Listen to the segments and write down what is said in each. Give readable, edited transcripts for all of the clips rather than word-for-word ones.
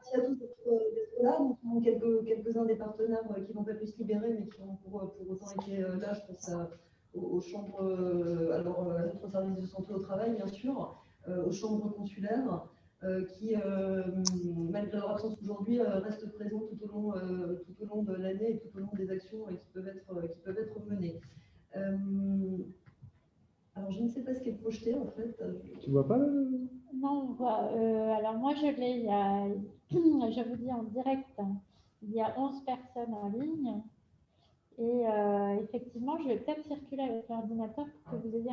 merci à tous d'être là. Nous avons quelques-uns des partenaires qui n'ont pas pu se libérer, mais qui ont pour autant été là. Je pense aux chambres, alors à notre service de santé au travail, bien sûr, aux chambres consulaires, qui, malgré leur absence aujourd'hui, restent présents tout au long de l'année et tout au long des actions qui peuvent être menées. Alors, je ne sais pas ce qui est projeté, en fait. Tu vois pas Non, on voit. Alors, moi, je l'ai. Je vous dis en direct, il y a 11 personnes en ligne. Et effectivement, je vais peut-être circuler avec l'ordinateur pour que vous ayez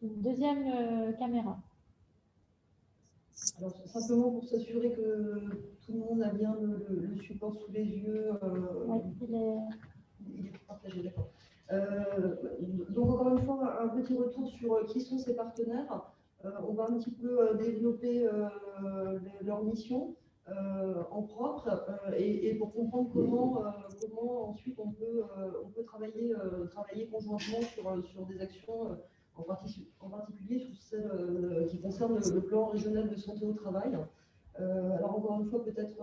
une deuxième caméra. Alors, simplement pour s'assurer que tout le monde a bien le support sous les yeux. Oui, il est partagé, d'accord. Donc, encore une fois, un petit retour sur qui sont ces partenaires. On va un petit peu développer leur mission en propre et pour comprendre comment ensuite on peut travailler conjointement sur des actions, en particulier sur celles qui concernent le plan régional de santé au travail. Alors encore une fois, peut-être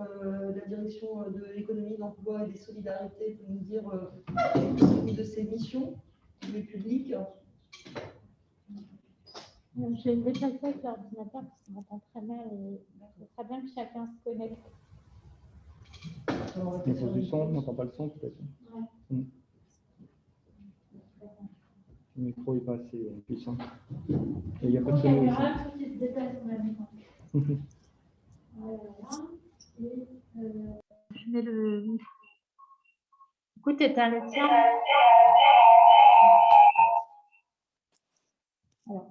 la direction de l'économie, de l'emploi et des solidarités peut nous dire une de ses missions, du public. Je vais me déplacer avec l'ordinateur parce qu'on m'entend très mal et ce serait bien que chacun se connecte. On pose du son, on n'entend pas le son peut-être. Ouais. Le micro n'est pas assez puissant. Et il n'y a pas de son ici. Je mets le. Écoute, éteins le tien. Alors.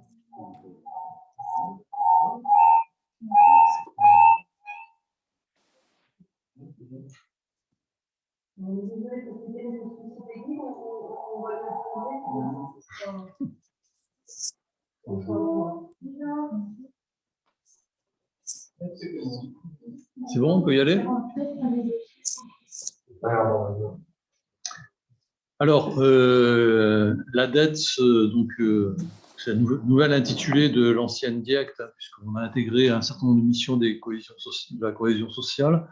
C'est bon, on peut y aller? Alors, la dette, donc, c'est la nouvelle intitulée de l'ancienne DIECT, puisqu'on a intégré un certain nombre de missions de la cohésion sociale.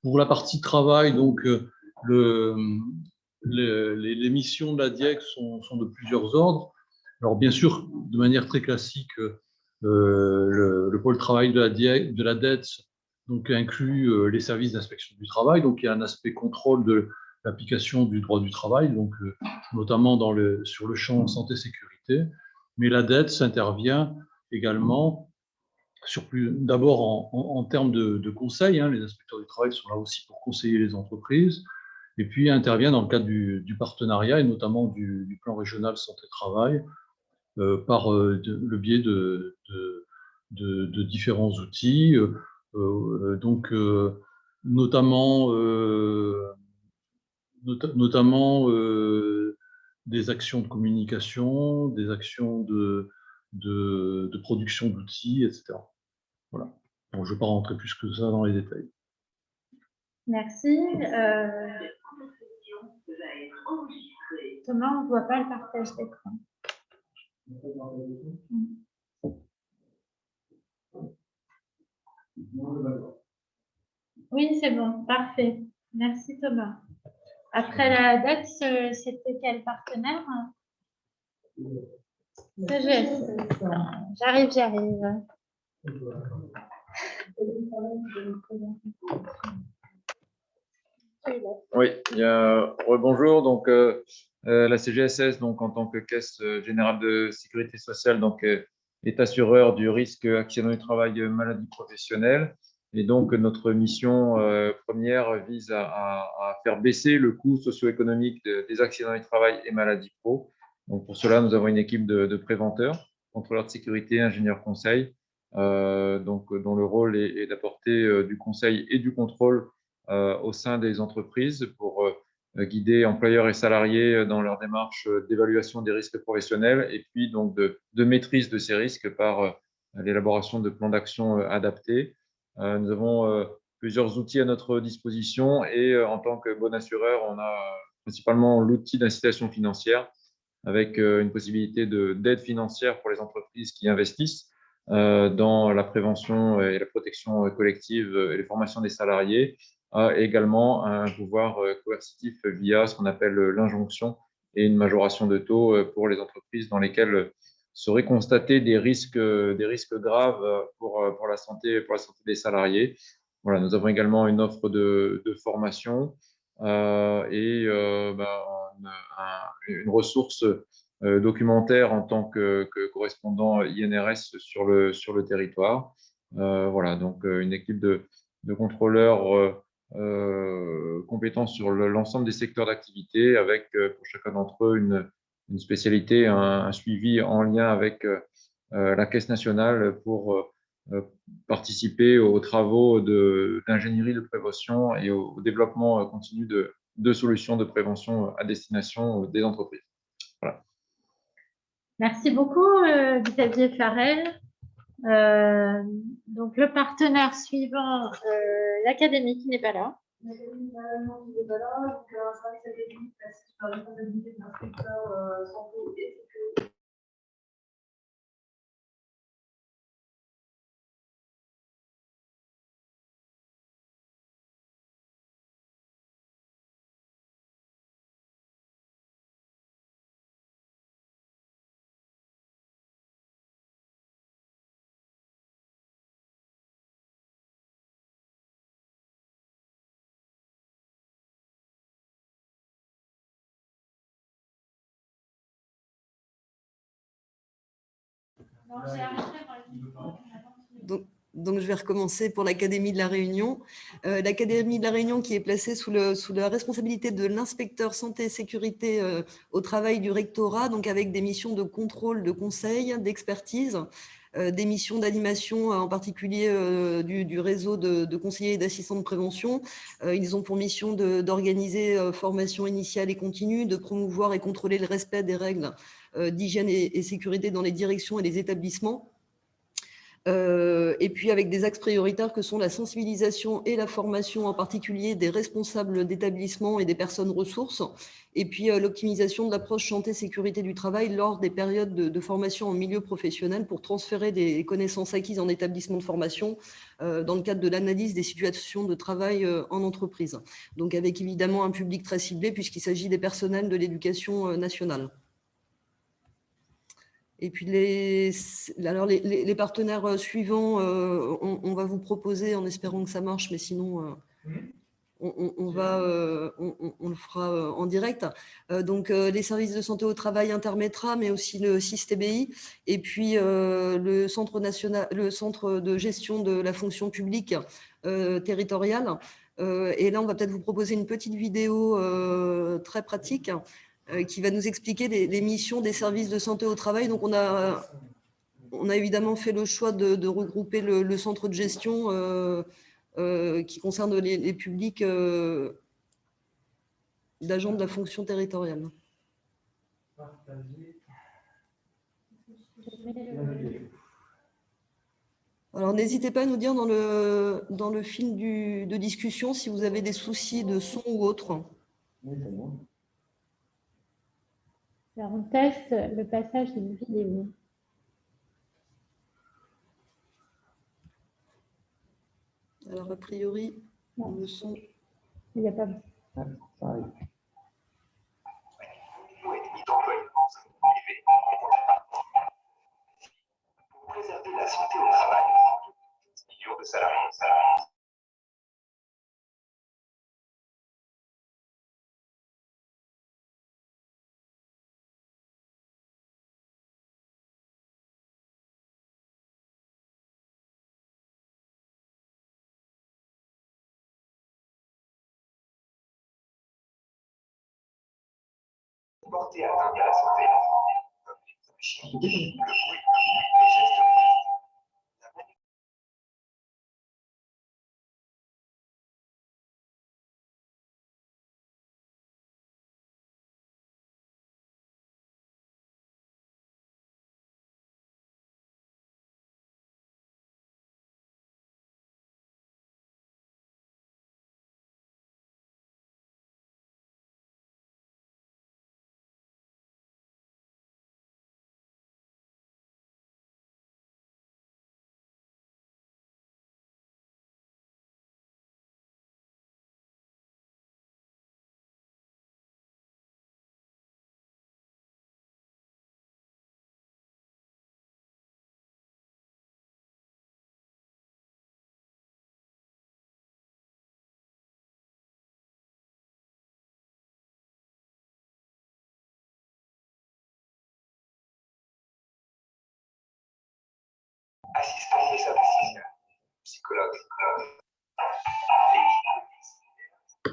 Pour la partie travail, donc, les missions de la DIECT sont de plusieurs ordres. Alors, bien sûr, de manière très classique, le pôle travail de la dette donc, inclut les services d'inspection du travail. Donc, il y a un aspect contrôle de l'application du droit du travail, donc, notamment sur le champ santé-sécurité. Mais la dette s'intervient également d'abord en termes de conseil. Les inspecteurs du travail sont là aussi pour conseiller les entreprises. Et puis, intervient dans le cadre du partenariat et notamment du plan régional santé-travail par le biais de différents outils, donc notamment des actions de communication, des actions de production d'outils, etc. Voilà. Bon, je ne vais pas rentrer plus que ça dans les détails. Merci. Thomas, on ne voit pas le partage d'écran. Oui, c'est bon, parfait. Merci Thomas. Après la dette, c'était quel partenaire? CGS. J'arrive. Oui, rebonjour. Donc, la CGSS, donc, en tant que Caisse générale de sécurité sociale, donc, est assureur du risque accident du travail maladie professionnelle. Et donc, notre mission première vise à faire baisser le coût socio-économique des accidents du travail et maladies pro. Donc, pour cela, nous avons une équipe de préventeurs, contrôleurs de sécurité, ingénieurs conseils, donc, dont le rôle est d'apporter du conseil et du contrôle au sein des entreprises pour guider employeurs et salariés dans leur démarche d'évaluation des risques professionnels et puis donc de maîtrise de ces risques par l'élaboration de plans d'action adaptés. Nous avons plusieurs outils à notre disposition et en tant que bon assureur, on a principalement l'outil d'incitation financière avec une possibilité d'aide financière pour les entreprises qui investissent dans la prévention et la protection collective et les formations des salariés, a également un pouvoir coercitif via ce qu'on appelle l'injonction et une majoration de taux pour les entreprises dans lesquelles seraient constatés des risques graves pour la santé des salariés. Voilà, nous avons également une offre de formation une ressource documentaire en tant que correspondant INRS sur le territoire. Voilà, donc une équipe de contrôleurs compétents sur l'ensemble des secteurs d'activité avec pour chacun d'entre eux une spécialité, un suivi en lien avec la Caisse nationale pour participer aux travaux d'ingénierie de prévention et au développement continu de solutions de prévention à destination des entreprises. Voilà. Merci beaucoup, Xavier Farel. Donc, le partenaire suivant, l'académie qui n'est pas là. L'académie qui n'est pas là, donc un service académique placé sous la responsabilité de l'inspecteur santé et sécurité. Donc, je vais recommencer pour l'Académie de La Réunion. L'Académie de La Réunion qui est placée sous la responsabilité de l'inspecteur santé et sécurité au travail du rectorat, donc avec des missions de contrôle, de conseil, d'expertise, des missions d'animation, en particulier du réseau de conseillers et d'assistants de prévention. Ils ont pour mission d'organiser formation initiale et continue, de promouvoir et contrôler le respect des règles d'hygiène et sécurité dans les directions et les établissements. Et puis avec des axes prioritaires que sont la sensibilisation et la formation, en particulier des responsables d'établissements et des personnes ressources, et puis l'optimisation de l'approche santé-sécurité du travail lors des périodes de formation en milieu professionnel pour transférer des connaissances acquises en établissement de formation dans le cadre de l'analyse des situations de travail en entreprise. Donc avec évidemment un public très ciblé puisqu'il s'agit des personnels de l'éducation nationale. Et puis les partenaires suivants, on va vous proposer en espérant que ça marche, mais sinon on le fera en direct. Donc les services de santé au travail Intermetra, mais aussi le SIS-TBI, et puis le centre de gestion de la fonction publique territoriale. Et là, on va peut-être vous proposer une petite vidéo très pratique qui va nous expliquer les missions des services de santé au travail. Donc, on a évidemment fait le choix de regrouper le centre de gestion qui concerne les publics d'agents de la fonction territoriale. Alors, n'hésitez pas à nous dire dans le fil de discussion si vous avez des soucis de son ou autre. Alors, on teste le passage d'une vidéo. Alors, a priori, le son... Il n'y a pas... Ça arrive. Pour préserver la santé au travail, millions de salariés. Porter atteinte à la santé, comme les produits chimiques, le bruit, les gestes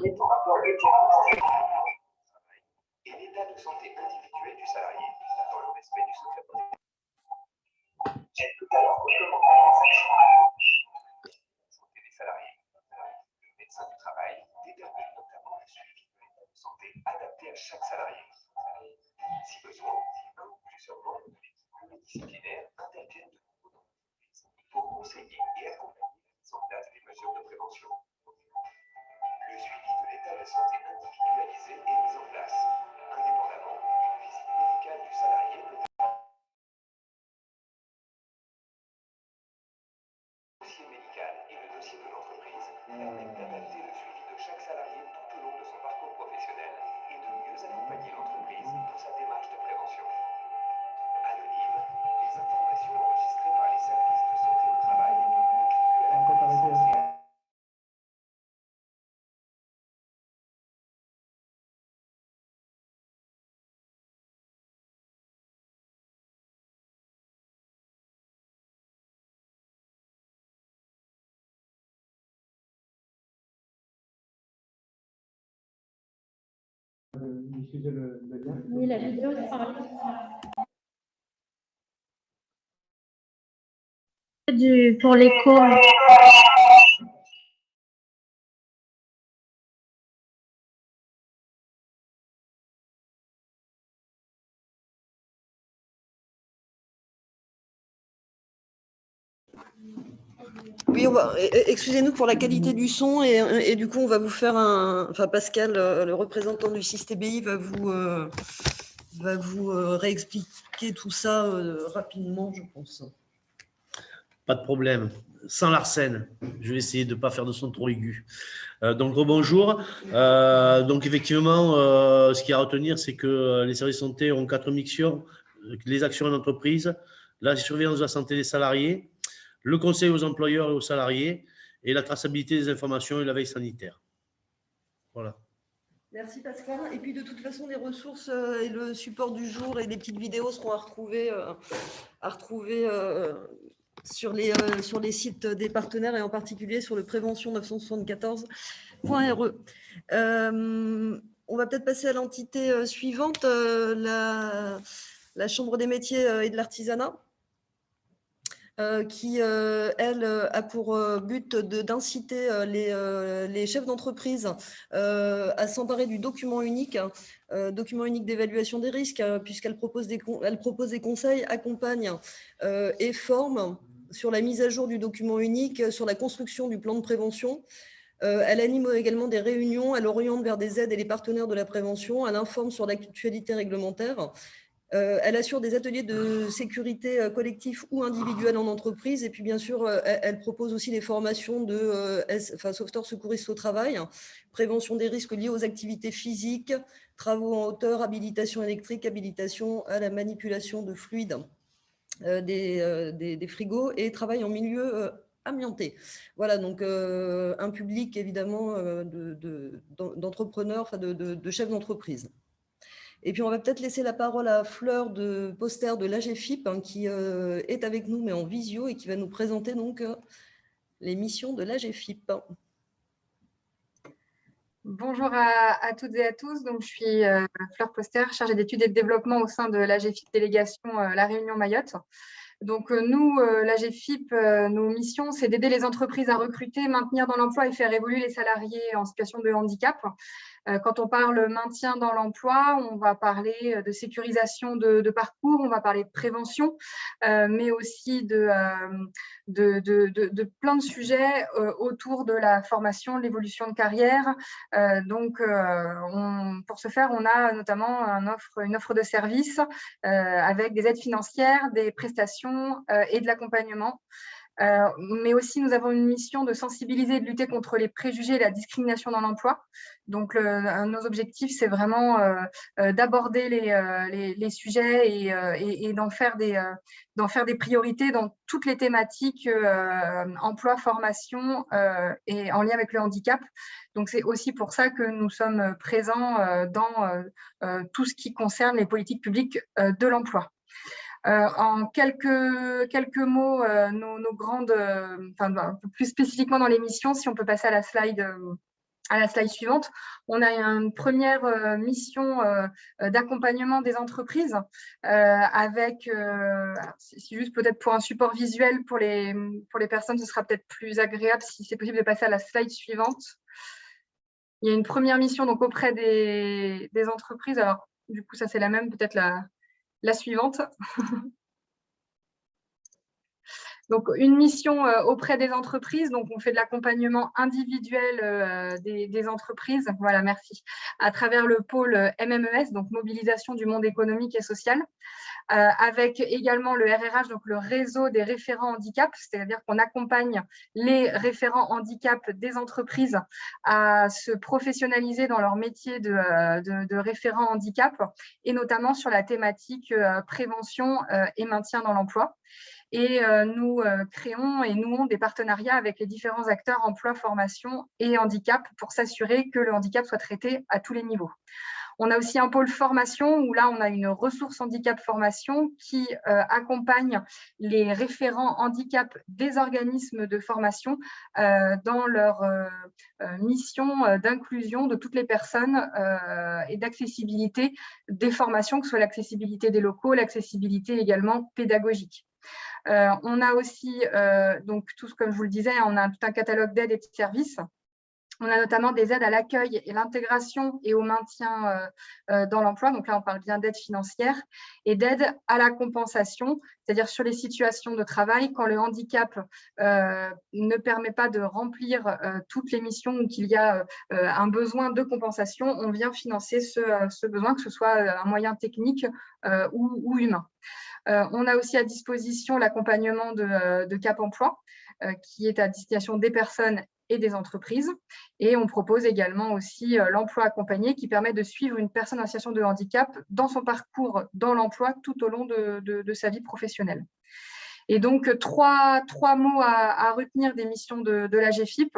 est au rapport de diagnostic et l'état de santé individuel du salarié dans le respect du secret professionnel. J'ai tout à l'heure recommandé les actions de santé des salariés. Le médecin du travail détermine notamment le suivi de l'état de santé adapté à chaque salarié. Si besoin, un ou plusieurs membres de l'équipe pluridisciplinaire interviennent de nouveau dans l'entreprise pour conseiller et accompagner la mise en place des mesures de prévention. Le suivi de l'état de santé individualisé est mis en place. Indépendamment, une visite médicale du salarié peut être le dossier médical et le dossier de l'entreprise permettent d'adapter le suivi de chaque salarié tout au long de son parcours professionnel et de mieux accompagner l'entreprise dans sa démarche de prévention. Anonyme, les informations enregistrées par les services de santé au travail contribuent à la connaissance et à Diffuser le lien. Oui, la vidéo sera en ligne. Pour l'écho. Oui, excusez-nous pour la qualité du son et du coup, on va vous faire enfin, Pascal, le représentant du SysTBI, va vous réexpliquer tout ça rapidement, je pense. Pas de problème. Sans l'arsène. Je vais essayer de ne pas faire de son trop aigu. Donc, rebonjour. Donc, effectivement, ce qu'il y a à retenir, c'est que les services de santé ont 4 missions. Les actions en entreprise, la surveillance de la santé des salariés, le conseil aux employeurs et aux salariés, et la traçabilité des informations et la veille sanitaire. Voilà. Merci Pascal. Et puis de toute façon, les ressources et le support du jour et les petites vidéos seront à retrouver sur les sites des partenaires et en particulier sur le prévention974.re. On va peut-être passer à l'entité suivante, la Chambre des métiers et de l'artisanat. Qui, elle, a pour but d'inciter les chefs d'entreprise à s'emparer du document unique d'évaluation des risques, puisqu'elle propose des conseils, accompagne et forme sur la mise à jour du document unique, sur la construction du plan de prévention. Elle anime également des réunions, elle oriente vers des aides et les partenaires de la prévention, elle informe sur l'actualité réglementaire. Elle assure des ateliers de sécurité collectifs ou individuels en entreprise. Et puis, bien sûr, elle propose aussi des formations de sauveteurs secouristes au travail, prévention des risques liés aux activités physiques, travaux en hauteur, habilitation électrique, habilitation à la manipulation de fluides des frigos et travail en milieu amianté. Voilà, donc un public évidemment d'entrepreneurs, de chefs d'entreprise. Et puis, on va peut-être laisser la parole à Fleur de Poster de l'AGFIP, qui est avec nous, mais en visio, et qui va nous présenter donc les missions de l'AGFIP. Bonjour à toutes et à tous. Donc, je suis Fleur Poster, chargée d'études et de développement au sein de l'AGFIP Délégation La Réunion Mayotte. Donc, nous, l'AGFIP, nos missions, c'est d'aider les entreprises à recruter, maintenir dans l'emploi et faire évoluer les salariés en situation de handicap. Quand on parle maintien dans l'emploi, on va parler de sécurisation de parcours, on va parler de prévention, mais aussi de plein de sujets autour de la formation, de l'évolution de carrière. Pour ce faire, on a notamment une offre de services avec des aides financières, des prestations et de l'accompagnement. Mais aussi, nous avons une mission de sensibiliser et de lutter contre les préjugés et la discrimination dans l'emploi. Donc, nos objectifs, c'est vraiment d'aborder les sujets et d'en faire des priorités dans toutes les thématiques emploi, formation et en lien avec le handicap. Donc, c'est aussi pour ça que nous sommes présents dans tout ce qui concerne les politiques publiques de l'emploi. En quelques mots, nos grandes, un peu plus spécifiquement dans l'émission, si on peut passer à la slide à la slide suivante, on a une première mission d'accompagnement des entreprises avec, c'est juste peut-être pour un support visuel pour les personnes, ce sera peut-être plus agréable si c'est possible de passer à la slide suivante. Il y a une première mission donc auprès des entreprises. Alors, du coup, ça c'est la même, peut-être la suivante. Donc, une mission auprès des entreprises. Donc, on fait de l'accompagnement individuel des entreprises. Voilà, merci. À travers le pôle MMES, donc mobilisation du monde économique et social, avec également le RRH, donc le réseau des référents handicap, c'est-à-dire qu'on accompagne les référents handicap des entreprises à se professionnaliser dans leur métier de référent handicap, et notamment sur la thématique prévention et maintien dans l'emploi. Et nous créons et nouons des partenariats avec les différents acteurs emploi, formation et handicap pour s'assurer que le handicap soit traité à tous les niveaux. On a aussi un pôle formation où là, on a une ressource handicap formation qui accompagne les référents handicap des organismes de formation dans leur mission d'inclusion de toutes les personnes et d'accessibilité des formations, que ce soit l'accessibilité des locaux, l'accessibilité également pédagogique. On a aussi, donc comme je vous le disais, on a tout un catalogue d'aides et de services. On a notamment des aides à l'accueil et l'intégration et au maintien dans l'emploi. Donc là, on parle bien d'aide financière et d'aide à la compensation, c'est-à-dire sur les situations de travail, quand le handicap ne permet pas de remplir toutes les missions ou qu'il y a un besoin de compensation, on vient financer ce besoin, que ce soit un moyen technique ou humain. On a aussi à disposition l'accompagnement de Cap Emploi, qui est à destination des personnes et des entreprises. Et on propose également aussi l'emploi accompagné, qui permet de suivre une personne en situation de handicap dans son parcours dans l'emploi tout au long de sa vie professionnelle. Et donc, trois mots à retenir des missions de la GFIP.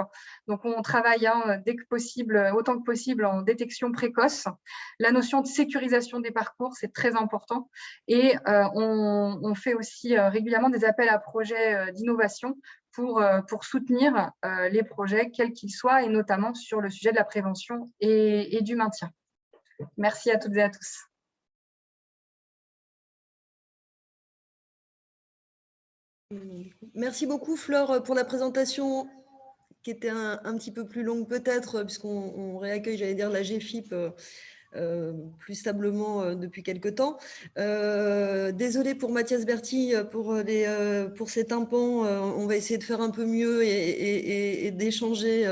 Donc, on travaille dès que possible, autant que possible, en détection précoce. La notion de sécurisation des parcours, c'est très important. Et on fait aussi régulièrement des appels à projets d'innovation pour soutenir les projets, quels qu'ils soient, et notamment sur le sujet de la prévention et du maintien. Merci à toutes et à tous. Merci beaucoup, Flore, pour la présentation qui était un petit peu plus longue peut-être, puisqu'on réaccueille, j'allais dire, la GFIP plus stablement depuis quelque temps. Désolée pour Mathias Berti pour ces tympans. On va essayer de faire un peu mieux et d'échanger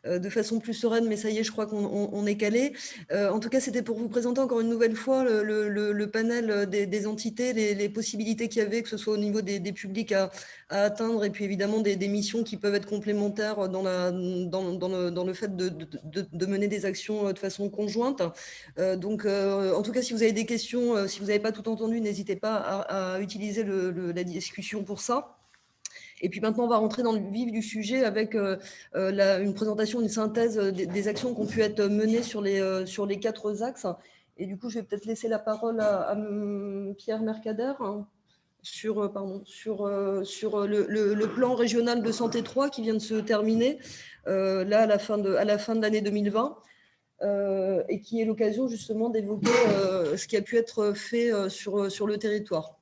de façon plus sereine, mais ça y est, je crois qu'on est calé. En tout cas, c'était pour vous présenter encore une nouvelle fois le panel des entités, les possibilités qu'il y avait, que ce soit au niveau des publics à atteindre, et puis évidemment des missions qui peuvent être complémentaires dans le fait de mener des actions de façon conjointe. Donc, en tout cas, si vous avez des questions, si vous n'avez pas tout entendu, n'hésitez pas à utiliser la discussion pour ça. Et puis maintenant, on va rentrer dans le vif du sujet avec une présentation, une synthèse des actions qui ont pu être menées sur les 4 axes. Et du coup, je vais peut-être laisser la parole à Pierre Mercader sur le plan régional de santé 3 qui vient de se terminer là à la fin de l'année 2020. Et qui est l'occasion justement d'évoquer ce qui a pu être fait sur le territoire.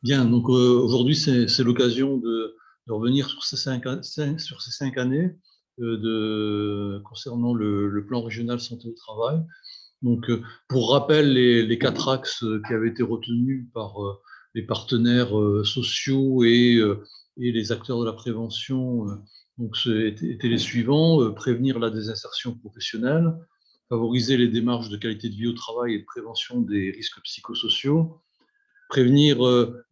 Bien, donc aujourd'hui, c'est l'occasion de revenir sur ces 5 années concernant le plan régional santé au travail. Donc, pour rappel, les 4 axes qui avaient été retenus par les partenaires sociaux et les acteurs de la prévention donc, étaient les suivants: prévenir la désinsertion professionnelle, favoriser les démarches de qualité de vie au travail et de prévention des risques psychosociaux, prévenir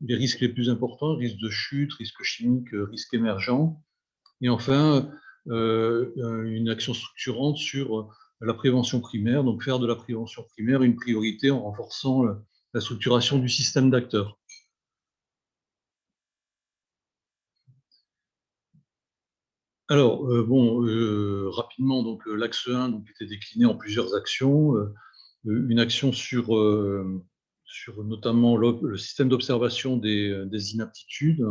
les risques les plus importants, risques de chute, risques chimiques, risques émergents, et enfin une action structurante sur la prévention primaire, donc faire de la prévention primaire une priorité en renforçant la structuration du système d'acteurs. Alors, rapidement, donc l'axe 1 était décliné en plusieurs actions. Une action sur sur notamment le système d'observation des inaptitudes.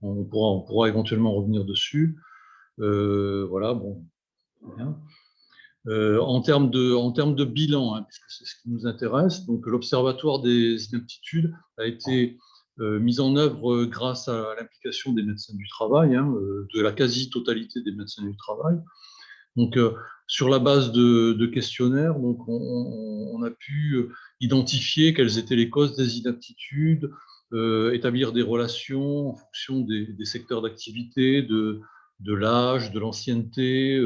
On pourra éventuellement revenir dessus. Voilà, bon, bien. En termes de bilan, hein, puisque c'est ce qui nous intéresse, donc l'Observatoire des inaptitudes a été mis en œuvre grâce à l'implication des médecins du travail, hein, de la quasi-totalité des médecins du travail. Donc, sur la base de questionnaires, donc on a pu identifier quelles étaient les causes des inaptitudes, établir des relations en fonction des secteurs d'activité, de l'âge, de l'ancienneté,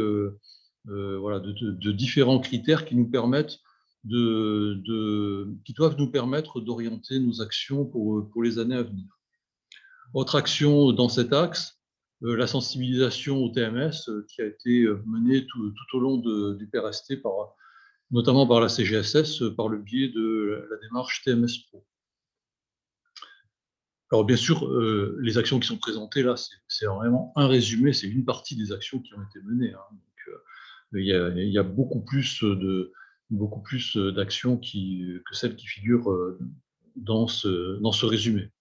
voilà, de différents critères qui nous permettent qui doivent nous permettre d'orienter nos actions pour les années à venir. Autre action dans cet axe, la sensibilisation au TMS qui a été menée tout au long du PRST, notamment par la CGSS, par le biais de la démarche TMS Pro. Alors bien sûr, les actions qui sont présentées là, c'est vraiment un résumé, c'est une partie des actions qui ont été menées, hein. Donc, il y a beaucoup plus d'actions que celles qui figurent dans ce résumé.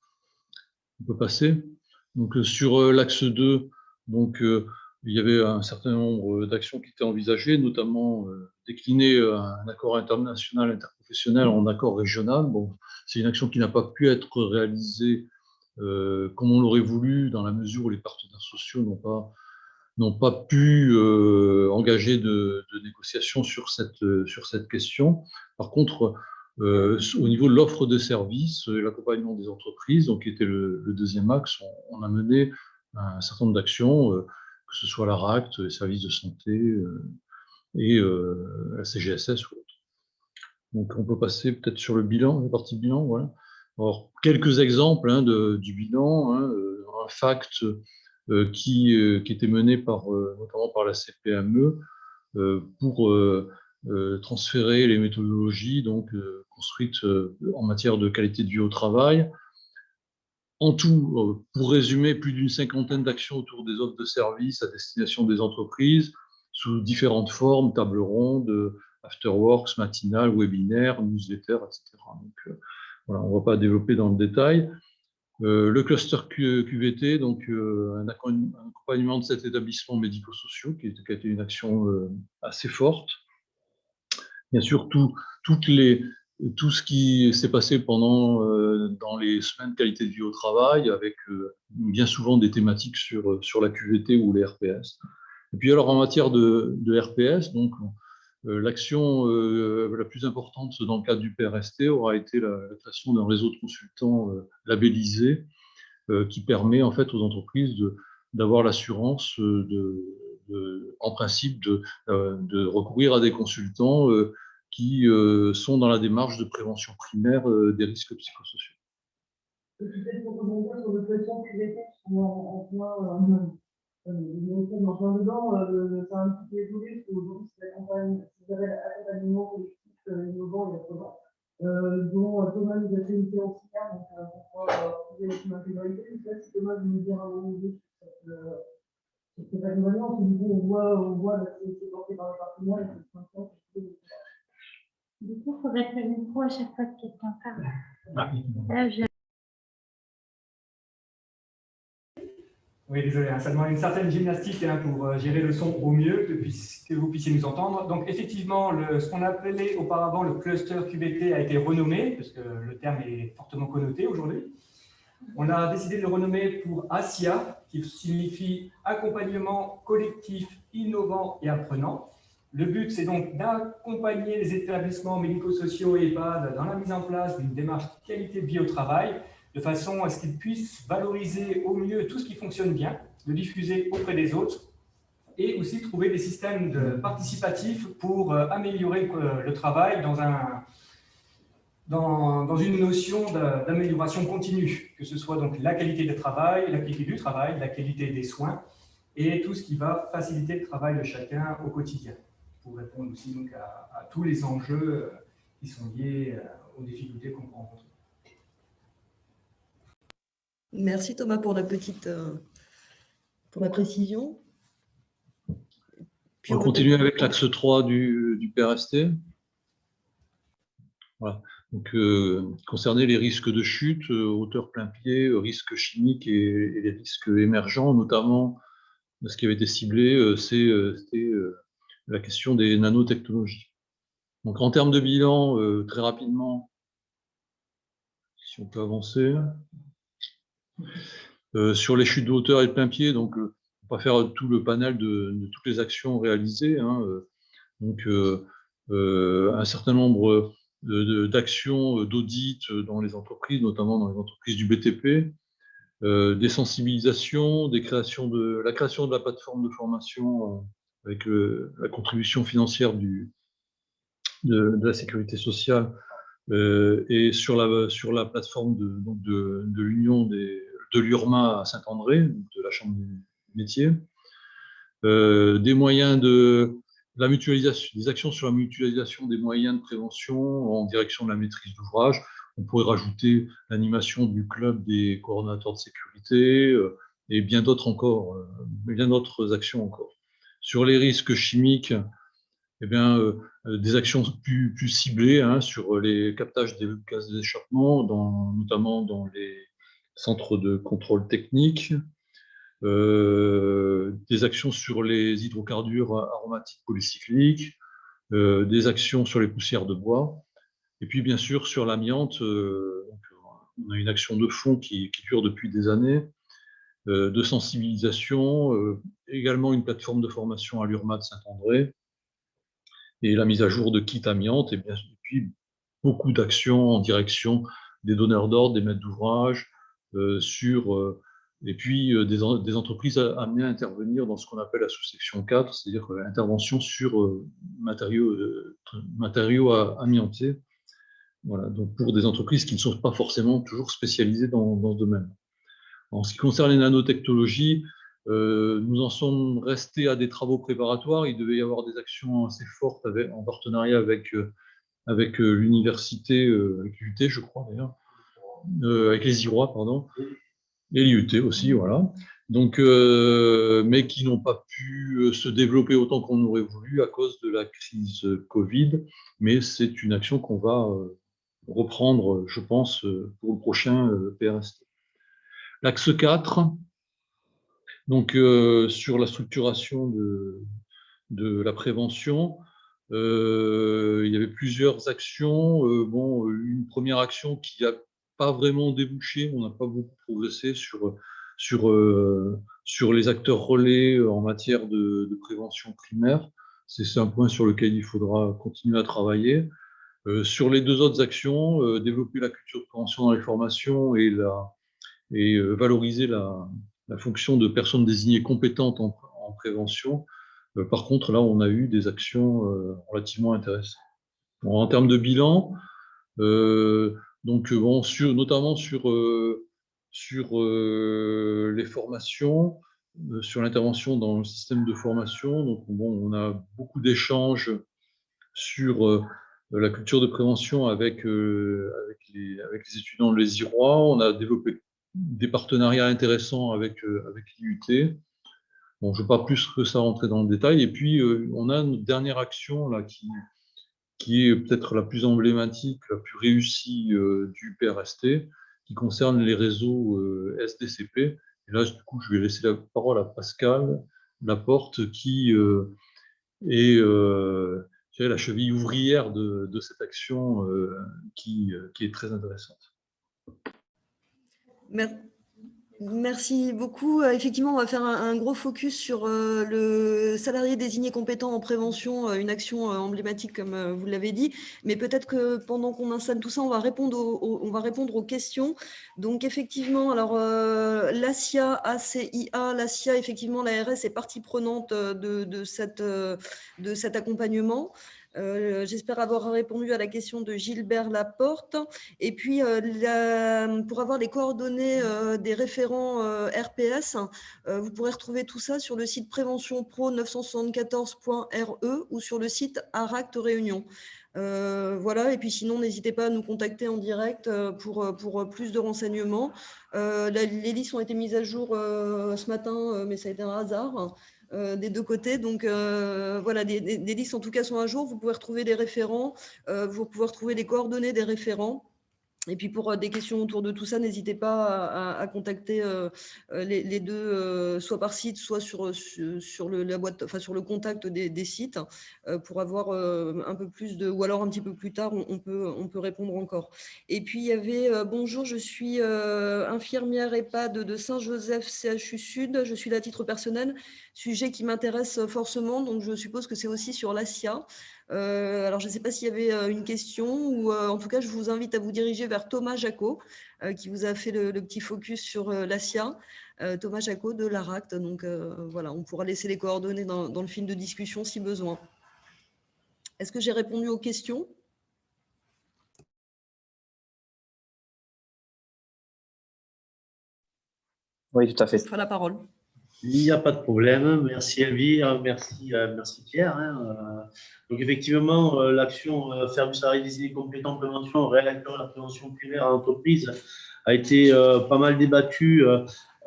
On peut passer. Donc, sur l'axe 2, donc, il y avait un certain nombre d'actions qui étaient envisagées, notamment décliner un accord international interprofessionnel en accord régional. Bon, c'est une action qui n'a pas pu être réalisée comme on l'aurait voulu, dans la mesure où les partenaires sociaux n'ont pas pu engager de négociations sur cette question. Par contre, au niveau de l'offre de services, l'accompagnement des entreprises, donc, qui était le deuxième axe, on a mené un certain nombre d'actions, que ce soit la RACT, les services de santé et la CGSS ou autre. Donc, on peut passer peut-être sur le bilan, la partie bilan, voilà. Alors, quelques exemples, hein, du bilan, hein, un FACT qui était mené notamment par la CPME pour transférer les méthodologies donc, construites en matière de qualité de vie au travail. En tout, pour résumer, plus d'une cinquantaine d'actions autour des offres de services à destination des entreprises, sous différentes formes, table ronde, afterworks, matinales, webinaires, newsletters, etc. Donc, voilà, on ne va pas développer dans le détail. Le cluster QVT, donc un accompagnement de cet établissement médico-sociaux, qui a été une action assez forte. Bien sûr, tout ce qui s'est passé dans les semaines qualité de vie au travail, avec bien souvent des thématiques sur la QVT ou les RPS. Et puis alors en matière de RPS, donc l'action la plus importante dans le cadre du PRST aura été la création d'un réseau de consultants labellisés qui permet en fait aux entreprises d'avoir l'assurance en principe de recourir à des consultants qui sont dans la démarche de prévention primaire des risques psychosociaux. Peut-être pour rebondir sur le question QVT, en dedans, ça a un petit peu évolué, parce qu'aujourd'hui, c'est l'accompagnement collectif innovant et apprenant, dont Thomas nous a fait une séance hier, donc on va trouver la plus intégralité. Peut-être si Thomas veut nous dire un mot sur cet accompagnement, parce que du coup, on voit l'activité portée par le partenaire et cette fonction. Du coup, il faudrait que le micro à chaque fois que quelqu'un parle. Oui, désolé, hein, ça demande une certaine gymnastique hein, pour gérer le son au mieux, que vous puissiez nous entendre. Donc, effectivement, ce qu'on appelait auparavant le cluster QVT a été renommé, parce que le terme est fortement connoté aujourd'hui. On a décidé de le renommer pour ASIA, qui signifie Accompagnement collectif, innovant et apprenant. Le but, c'est donc d'accompagner les établissements médico-sociaux et EHPAD dans la mise en place d'une démarche qualité de vie au travail, de façon à ce qu'ils puissent valoriser au mieux tout ce qui fonctionne bien, le diffuser auprès des autres, et aussi trouver des systèmes participatifs pour améliorer le travail dans une notion d'amélioration continue, que ce soit donc la qualité du travail, la qualité des soins, et tout ce qui va faciliter le travail de chacun au quotidien, pour répondre aussi donc à tous les enjeux qui sont liés aux difficultés qu'on rencontre. Merci Thomas pour la précision. Puis on continue avec l'axe 3 du PRST. Voilà. donc, concernait les risques de chute, hauteur plein pied, risques chimiques et les risques émergents, notamment ce qui avait été ciblé, c'était la question des nanotechnologies. Donc, en termes de bilan, très rapidement, si on peut avancer, sur les chutes de hauteur et de plein pied, donc on va pas faire tout le panel de toutes les actions réalisées, hein, donc un certain nombre d'actions d'audit dans les entreprises, notamment dans les entreprises du BTP, des sensibilisations, la création de la plateforme de formation avec la contribution financière de la sécurité sociale et sur la plateforme de l'Union de l'URMA à Saint-André, de la Chambre des métiers, des moyens la mutualisation, des actions sur la mutualisation des moyens de prévention en direction de la maîtrise d'ouvrage. On pourrait rajouter l'animation du club des coordonnateurs de sécurité et bien d'autres encore, bien d'autres actions encore. Sur les risques chimiques, eh bien, des actions plus ciblées hein, sur les captages des gaz d'échappement, notamment dans les centres de contrôle technique, des actions sur les hydrocarbures aromatiques polycycliques, des actions sur les poussières de bois, et puis bien sûr sur l'amiante, on a une action de fond qui dure depuis des années, de sensibilisation, également une plateforme de formation à l'URMA de Saint-André, et la mise à jour de kits amiante, et puis beaucoup d'actions en direction des donneurs d'ordre, des maîtres d'ouvrage, et puis des entreprises amenées à intervenir dans ce qu'on appelle la sous-section 4, c'est-à-dire intervention sur matériaux amiantés, voilà, donc pour des entreprises qui ne sont pas forcément toujours spécialisées dans ce domaine. En ce qui concerne les nanotechnologies, nous en sommes restés à des travaux préparatoires. Il devait y avoir des actions assez fortes en partenariat avec l'université, avec l'UT, je crois d'ailleurs, avec les IROA, pardon, et l'IUT aussi, voilà. Donc, mais qui n'ont pas pu se développer autant qu'on aurait voulu à cause de la crise Covid. Mais c'est une action qu'on va reprendre, je pense, pour le prochain PRST. L'axe 4, donc sur la structuration de la prévention, il y avait plusieurs actions. Une première action qui n'a pas vraiment débouché, on n'a pas beaucoup progressé sur les acteurs relais en matière de prévention primaire. C'est un point sur lequel il faudra continuer à travailler. Sur les deux autres actions, développer la culture de prévention dans les formations et valoriser la fonction de personnes désignées compétentes en prévention. Par contre, là, on a eu des actions relativement intéressantes. Bon, en termes de bilan, notamment sur les formations, sur l'intervention dans le système de formation. Donc, on a beaucoup d'échanges sur la culture de prévention avec les étudiants de l'ESIROI. On a développé des partenariats intéressants avec l'IUT. Bon, je ne vais pas plus que ça rentrer dans le détail. Et puis, on a une dernière action là, qui est peut-être la plus emblématique, la plus réussie du PRST, qui concerne les réseaux SDCP. Et là, du coup, je vais laisser la parole à Pascal Laporte, qui est la cheville ouvrière de cette action qui est très intéressante. Merci beaucoup. Effectivement, on va faire un gros focus sur le salarié désigné compétent en prévention, une action emblématique comme vous l'avez dit. Mais peut-être que pendant qu'on installe tout ça, on va répondre aux questions. Donc effectivement, alors l'ASIA, ACIA, l'ASIA, effectivement, l'ARS est partie prenante de cet accompagnement. J'espère avoir répondu à la question de Gilbert Laporte. Et puis, pour avoir les coordonnées des référents RPS, vous pourrez retrouver tout ça sur le site préventionpro974.re ou sur le site ARACT Réunion. Voilà, et puis sinon, n'hésitez pas à nous contacter en direct pour plus de renseignements. Les listes ont été mises à jour ce matin, mais ça a été un hasard. des deux côtés. Donc, voilà, des listes en tout cas sont à jour. Vous pouvez retrouver les référents, vous pouvez retrouver les coordonnées des référents. Et puis pour des questions autour de tout ça, n'hésitez pas à contacter les deux, soit par site, soit sur la boîte, enfin sur le contact des sites, pour avoir un peu plus de, ou alors un petit peu plus tard, on peut répondre encore. Et puis il y avait bonjour, je suis infirmière EHPAD de Saint-Joseph CHU Sud. Je suis là à titre personnel, sujet qui m'intéresse forcément, donc je suppose que c'est aussi sur l'ASIA. Alors, je ne sais pas s'il y avait une question ou en tout cas, je vous invite à vous diriger vers Thomas Jacot, qui vous a fait le petit focus sur l'ASIA. Thomas Jacot de l'ARACT. Donc, voilà, on pourra laisser les coordonnées dans le fil de discussion si besoin. Est-ce que j'ai répondu aux questions? Oui, tout à fait. Je ferai la parole. Il n'y a pas de problème. Merci Elvire, merci Pierre. Donc effectivement, l'action faire du salarié désigné compétent en prévention, réacteur de la prévention primaire à l'entreprise a été pas mal débattue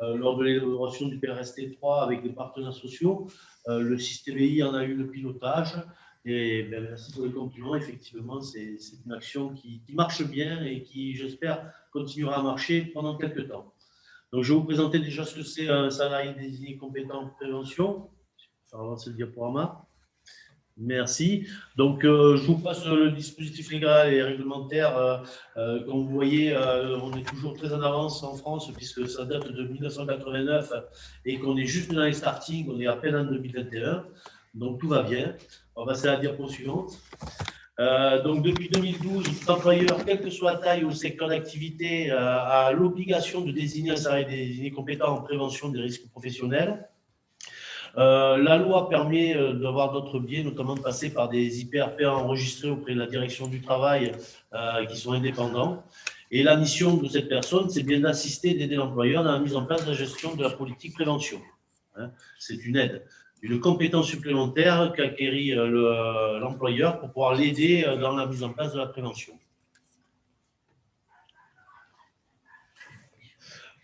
lors de l'élaboration du PRST 3 avec les partenaires sociaux. Le CISTBI en a eu le pilotage. Et merci pour les compliments. Effectivement, c'est une action qui marche bien et qui, j'espère, continuera à marcher pendant quelques temps. Donc, je vais vous présenter déjà ce que c'est un salarié désigné compétent en prévention. Je vais faire avancer le diaporama. Merci. Donc, je vous passe le dispositif légal et réglementaire. Comme vous voyez, on est toujours très en avance en France puisque ça date de 1989 et qu'on est juste dans les starting, on est à peine en 2021. Donc, tout va bien. On va passer à la diapo suivante. Donc, depuis 2012, tout employeur, quelle que soit la taille ou le secteur d'activité, a l'obligation de désigner un salarié désigné compétent en prévention des risques professionnels. La loi permet d'avoir d'autres biais, notamment de passer par des IPRP enregistrés auprès de la direction du travail qui sont indépendants. Et la mission de cette personne, c'est bien d'assister et d'aider l'employeur dans la mise en place de la gestion de la politique prévention. C'est une aide. Une compétence supplémentaire qu'acquérit l'employeur pour pouvoir l'aider dans la mise en place de la prévention.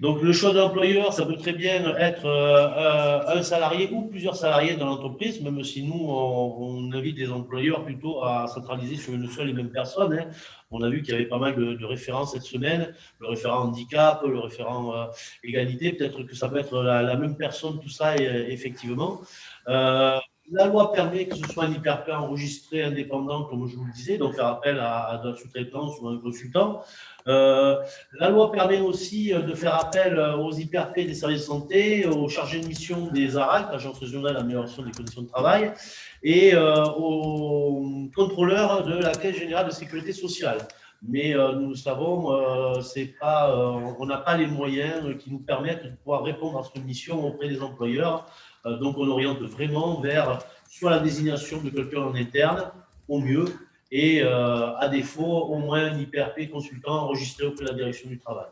Donc, le choix de l'employeur, ça peut très bien être un salarié ou plusieurs salariés dans l'entreprise, même si nous, on invite les employeurs plutôt à centraliser sur une seule et même personne. On a vu qu'il y avait pas mal de références cette semaine, le référent handicap, le référent égalité, peut-être que ça peut être la même personne, tout ça, effectivement. La loi permet que ce soit un IPRP enregistré indépendant, comme je vous le disais, donc faire appel à de la sous-traitance ou à un consultant. La loi permet aussi de faire appel aux IPRP des services de santé, aux chargés de mission des ARAC, l'Agence régionale d'amélioration des conditions de travail, et aux contrôleurs de la Caisse générale de sécurité sociale. Mais nous le savons, on n'a pas les moyens qui nous permettent de pouvoir répondre à cette mission auprès des employeurs. Donc, on oriente vraiment vers soit la désignation de quelqu'un en interne, au mieux, et à défaut, au moins un IPRP consultant enregistré auprès de la direction du travail.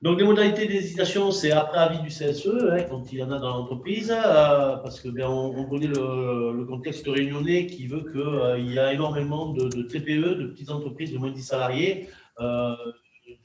Donc, les modalités de désignation, c'est après avis du CSE, quand il y en a dans l'entreprise, parce que on connaît le contexte réunionnais qui veut qu'il y a énormément de TPE, de petites entreprises de moins de 10 salariés.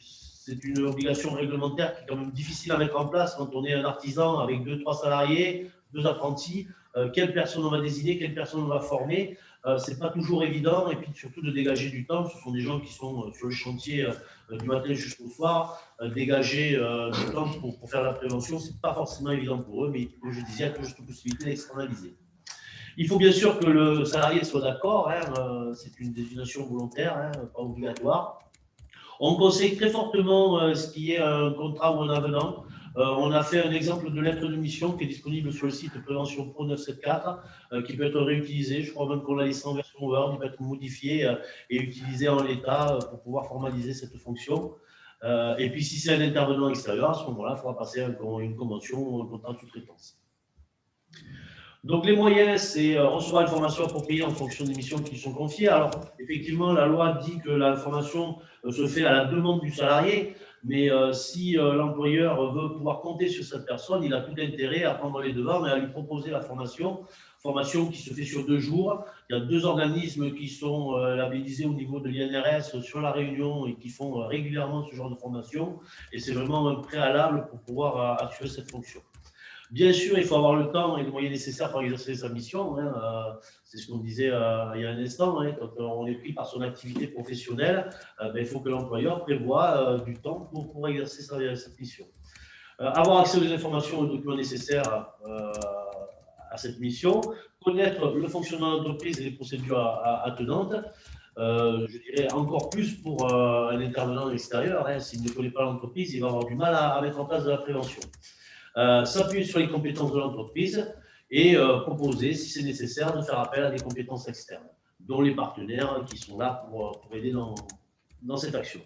C'est une obligation réglementaire qui est quand même difficile à mettre en place quand on est un artisan avec 2-3 salariés, 2 apprentis. Quelle personne on va désigner, quelle personne on va former, c'est pas toujours évident, et puis surtout de dégager du temps. Ce sont des gens qui sont sur le chantier du matin jusqu'au soir. Dégager du temps pour faire la prévention, c'est pas forcément évident pour eux, mais comme je disais, il y a toujours cette possibilité d'externaliser. Il faut bien sûr que le salarié soit d'accord, c'est une désignation volontaire, pas obligatoire. On conseille très fortement ce qui est un contrat ou un avenant. On a fait un exemple de lettre de mission qui est disponible sur le site Prévention Pro 974, qui peut être réutilisé. Je crois même qu'on l'a laissé en version Word, il peut être modifié et utilisé en l'état pour pouvoir formaliser cette fonction. Et puis, si c'est un intervenant extérieur, à ce moment-là, il faudra passer une convention ou un contrat de sous-traitance. Donc, les moyens, c'est recevoir une formation appropriée en fonction des missions qui sont confiées. Alors, effectivement, la loi dit que la formation se fait à la demande du salarié, mais si l'employeur veut pouvoir compter sur cette personne, il a tout intérêt à prendre les devants et à lui proposer la formation qui se fait sur 2 jours. Il y a 2 organismes qui sont labellisés au niveau de l'INRS sur la Réunion et qui font régulièrement ce genre de formation, et c'est vraiment un préalable pour pouvoir assurer cette fonction. Bien sûr, il faut avoir le temps et les moyens nécessaires pour exercer sa mission. C'est ce qu'on disait il y a un instant. Quand on est pris par son activité professionnelle, il faut que l'employeur prévoie du temps pour exercer cette mission. Avoir accès aux informations et aux documents nécessaires à cette mission, connaître le fonctionnement de l'entreprise et les procédures attenantes. Je dirais encore plus pour un intervenant extérieur. S'il ne connaît pas l'entreprise, il va avoir du mal à mettre en place de la prévention. S'appuyer sur les compétences de l'entreprise et proposer, si c'est nécessaire, de faire appel à des compétences externes, dont les partenaires qui sont là pour aider dans cette action.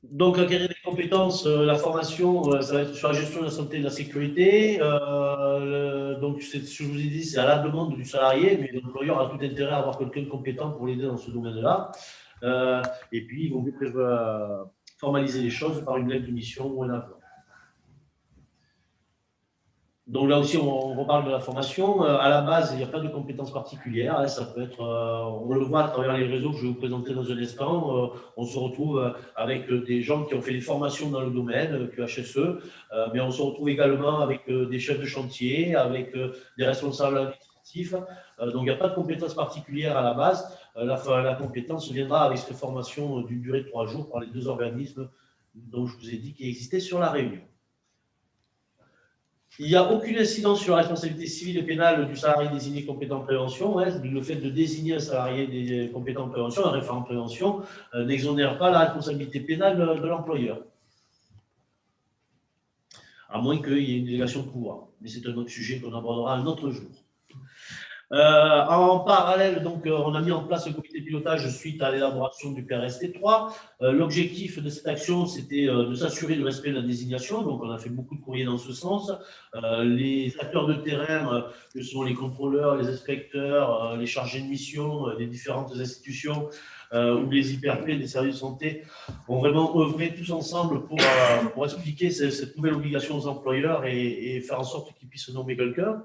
Donc, acquérir des compétences, la formation, ça va être sur la gestion de la santé et de la sécurité. Donc, ce que je vous ai dit, c'est à la demande du salarié, mais l'employeur a tout intérêt à avoir quelqu'un de compétent pour l'aider dans ce domaine-là. Et puis, il vaut mieux formaliser les choses par une lettre de mission ou un avenant. Donc là aussi, on reparle de la formation. À la base, il n'y a pas de compétences particulières. Ça peut être, on le voit à travers les réseaux que je vais vous présenter dans un instant. On se retrouve avec des gens qui ont fait des formations dans le domaine, QHSE, mais on se retrouve également avec des chefs de chantier, avec des responsables administratifs. Donc il n'y a pas de compétences particulières à la base. La compétence viendra avec cette formation d'une durée de 3 jours par les 2 organismes dont je vous ai dit qui existaient sur la Réunion. Il n'y a aucune incidence sur la responsabilité civile et pénale du salarié désigné compétent en prévention. Le fait de désigner un salarié compétent en prévention, un référent en prévention, n'exonère pas la responsabilité pénale de l'employeur. À moins qu'il y ait une délégation de pouvoir. Mais c'est un autre sujet qu'on abordera un autre jour. En parallèle, donc, on a mis en place un comité de pilotage suite à l'élaboration du PRST3. L'objectif de cette action, c'était de s'assurer du respect de la désignation. Donc, on a fait beaucoup de courriers dans ce sens. Les acteurs de terrain, que sont les contrôleurs, les inspecteurs, les chargés de mission des différentes institutions ou les IPRP, des services de santé, ont vraiment œuvré tous ensemble pour expliquer cette nouvelle obligation aux employeurs et faire en sorte qu'ils puissent nommer quelqu'un.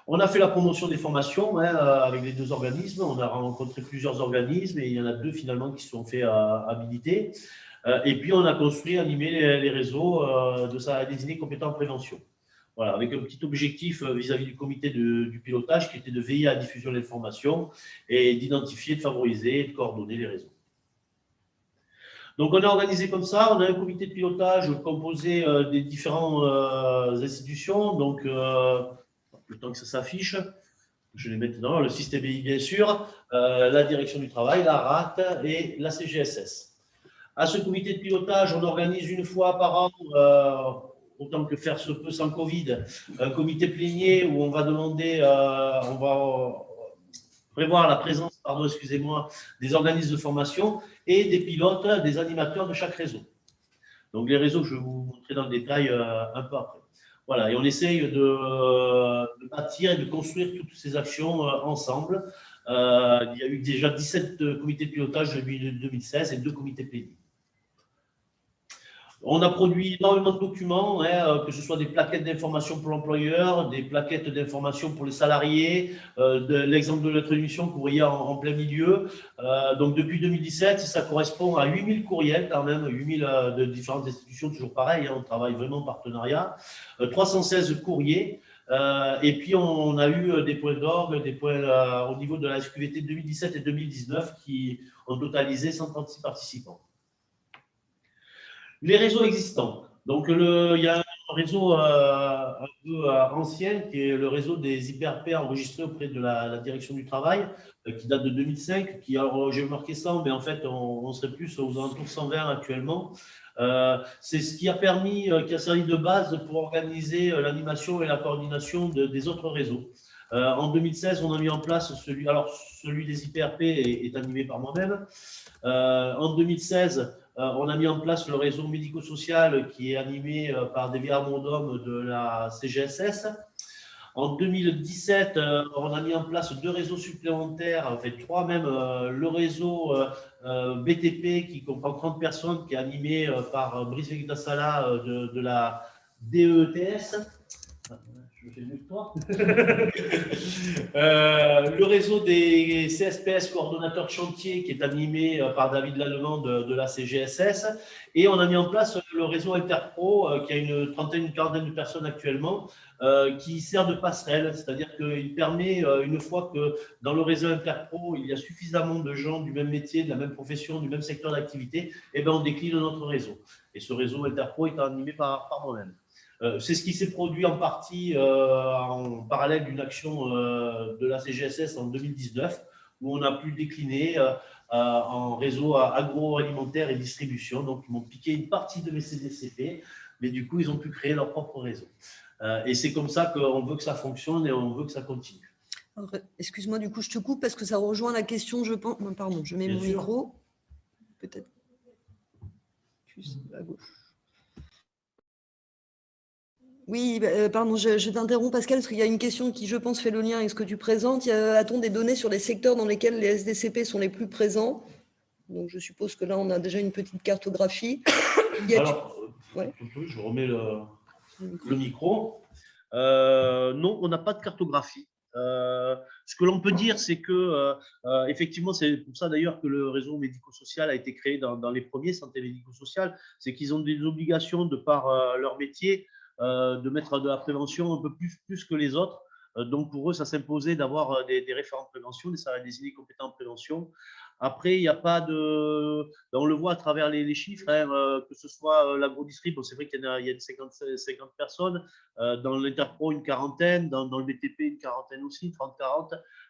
On a fait la promotion des formations avec les 2 organismes. On a rencontré plusieurs organismes et il y en a 2 finalement qui se sont fait habiliter. Et puis, on a construit, animé les réseaux de sa désignée compétent en prévention. Voilà, avec un petit objectif vis-à-vis du comité du pilotage qui était de veiller à la diffusion de l'information et d'identifier, de favoriser et de coordonner les réseaux. Donc, on est organisé comme ça. On a un comité de pilotage composé des différentes institutions. Donc, le temps que ça s'affiche, je l'ai maintenant, le système BI bien sûr, la direction du travail, la RAT et la CGSS. À ce comité de pilotage, on organise une fois par an, autant que faire se peut sans Covid, un comité plénier où on va demander, on va prévoir la présence, des organismes de formation et des pilotes, des animateurs de chaque réseau. Donc les réseaux, je vais vous montrer dans le détail un peu après. Voilà, et on essaye de bâtir et de construire toutes ces actions ensemble. Il y a eu déjà 17 comités de pilotage depuis 2016 et 2 comités pléniers. On a produit énormément de documents, que ce soit des plaquettes d'information pour l'employeur, des plaquettes d'information pour les salariés, l'exemple de notre émission que vous voyez en plein milieu. Donc depuis 2017, ça correspond à 8000 courriels quand même, 8000 de différentes institutions, toujours pareil, on travaille vraiment en partenariat, 316 courriers. Et puis on a eu des points d'orgue, des points au niveau de la SQVT 2017 et 2019 qui ont totalisé 136 participants. Les réseaux existants. Donc, il y a un réseau un peu ancien qui est le réseau des IPRP enregistrés auprès de la direction du travail, qui date de 2005. J'ai marqué 100, mais en fait, on serait plus aux alentours de 120 actuellement. C'est ce qui a permis, qui a servi de base pour organiser l'animation et la coordination des autres réseaux. En 2016, on a mis en place celui des IPRP est animé par moi-même. En 2016, on a mis en place le réseau médico-social qui est animé par David Armondom de la CGSS. En 2017, on a mis en place 2 réseaux supplémentaires, en fait 3 même. Le réseau BTP qui comprend 30 personnes, qui est animé par Brice Vegutasala de la DEETS. Je fais une histoire. Le réseau des CSPS, coordonnateurs de chantier, qui est animé par David Lallemand de la CGSS. Et on a mis en place le réseau Interpro, qui a une trentaine, une quarantaine de personnes actuellement, qui sert de passerelle. C'est-à-dire qu'il permet, une fois que dans le réseau Interpro, il y a suffisamment de gens du même métier, de la même profession, du même secteur d'activité, et ben on décline notre réseau. Et ce réseau Interpro est animé par moi-même. C'est ce qui s'est produit en partie en parallèle d'une action de la CGSS en 2019, où on a pu décliner en réseau agroalimentaire et distribution. Donc, ils m'ont piqué une partie de mes CDCP, mais du coup, ils ont pu créer leur propre réseau. Et c'est comme ça qu'on veut que ça fonctionne et on veut que ça continue. Excuse-moi, du coup, je te coupe parce que ça rejoint la question, je pense. Non, pardon, je mets mon micro. Peut-être. À gauche. Oui, pardon, je t'interromps Pascal, parce qu'il y a une question qui, je pense, fait le lien avec ce que tu présentes. A-t-on des données sur les secteurs dans lesquels les SDCP sont les plus présents? Donc, je suppose que là, on a déjà une petite cartographie. Alors, ouais. Je remets le micro. Non, on n'a pas de cartographie. Ce que l'on peut dire, c'est que, effectivement, c'est pour ça d'ailleurs que le réseau médico-social a été créé dans les premiers santé médico-sociale, c'est qu'ils ont des obligations de par leur métier de mettre de la prévention un peu plus que les autres. Donc, pour eux, ça s'imposait d'avoir des référents de prévention, des salariés désignés compétents en prévention. Après, il n'y a pas de… On le voit à travers les chiffres, hein, que ce soit l'agro-distrib, c'est vrai qu'il y a 50 personnes, dans l'Interpro, une quarantaine, dans le BTP, une quarantaine aussi,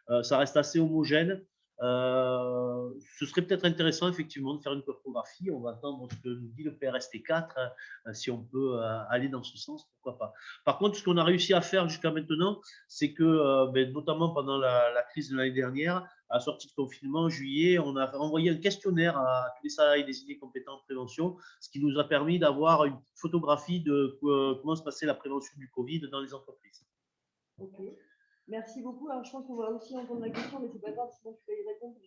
30-40. Ça reste assez homogène. Ce serait peut-être intéressant, effectivement, de faire une cartographie. On va attendre ce que nous dit le PRST4. Si on peut aller dans ce sens, pourquoi pas. Par contre, ce qu'on a réussi à faire jusqu'à maintenant, c'est que, notamment pendant la crise de l'année dernière, à la sortie de confinement, en juillet, on a envoyé un questionnaire à tous les salariés désignés compétents en prévention, ce qui nous a permis d'avoir une photographie de comment se passait la prévention du Covid dans les entreprises. Ok, merci beaucoup. Alors, je pense qu'on va aussi entendre la question, mais ce n'est pas grave, sinon tu peux y répondre.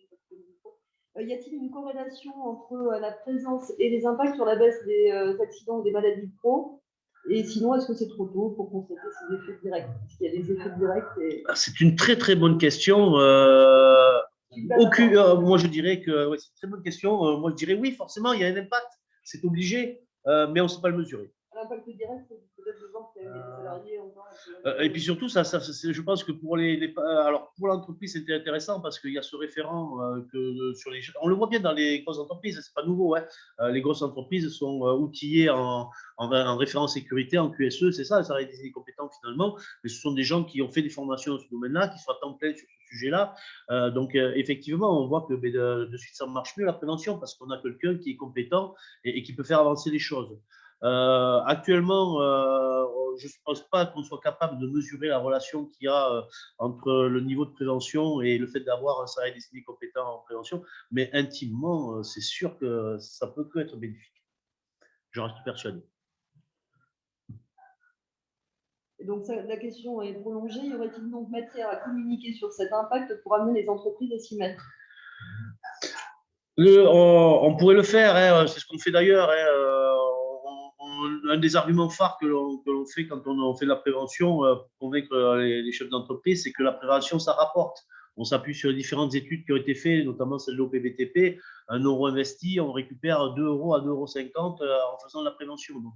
Y a-t-il une corrélation entre la présence et les impacts sur la baisse des accidents ou des maladies pro? Et sinon, est-ce que c'est trop tôt pour constater ces effets directs? Est-ce qu'il y a des effets directs C'est une très très bonne question. Moi, je dirais que ouais, c'est une très bonne question. Moi, je dirais oui, forcément, il y a un impact. C'est obligé, mais on ne sait pas le mesurer. L'impact direct, c'est peut-être de voir qu'il y a des salariés encore. Et puis surtout, je pense que pour alors pour l'entreprise, c'était intéressant parce qu'il y a ce référent sur les. On le voit bien dans les grosses entreprises, c'est pas nouveau. Hein. Les grosses entreprises sont outillées en référent sécurité, en QSE, c'est ça, ça des compétents finalement. Mais ce sont des gens qui ont fait des formations dans ce domaine-là, qui sont à temps plein sur ce sujet-là. Donc effectivement, on voit que de suite ça marche mieux la prévention parce qu'on a quelqu'un qui est compétent et qui peut faire avancer les choses. Actuellement, je ne pense pas qu'on soit capable de mesurer la relation qu'il y a entre le niveau de prévention et le fait d'avoir un salarié désigné compétent en prévention, mais intimement, c'est sûr que ça peut que être bénéfique. Je reste persuadé. Et donc, la question est prolongée. Y aurait-il donc matière à communiquer sur cet impact pour amener les entreprises à s'y mettre? On pourrait le faire, hein, c'est ce qu'on fait d'ailleurs. Hein, un des arguments phares que l'on fait quand on fait de la prévention pour convaincre les chefs d'entreprise, c'est que la prévention, ça rapporte. On s'appuie sur les différentes études qui ont été faites, notamment celle de l'OPBTP. 1 euro investi, on récupère 2 euros à 2,50 € en faisant de la prévention. Donc,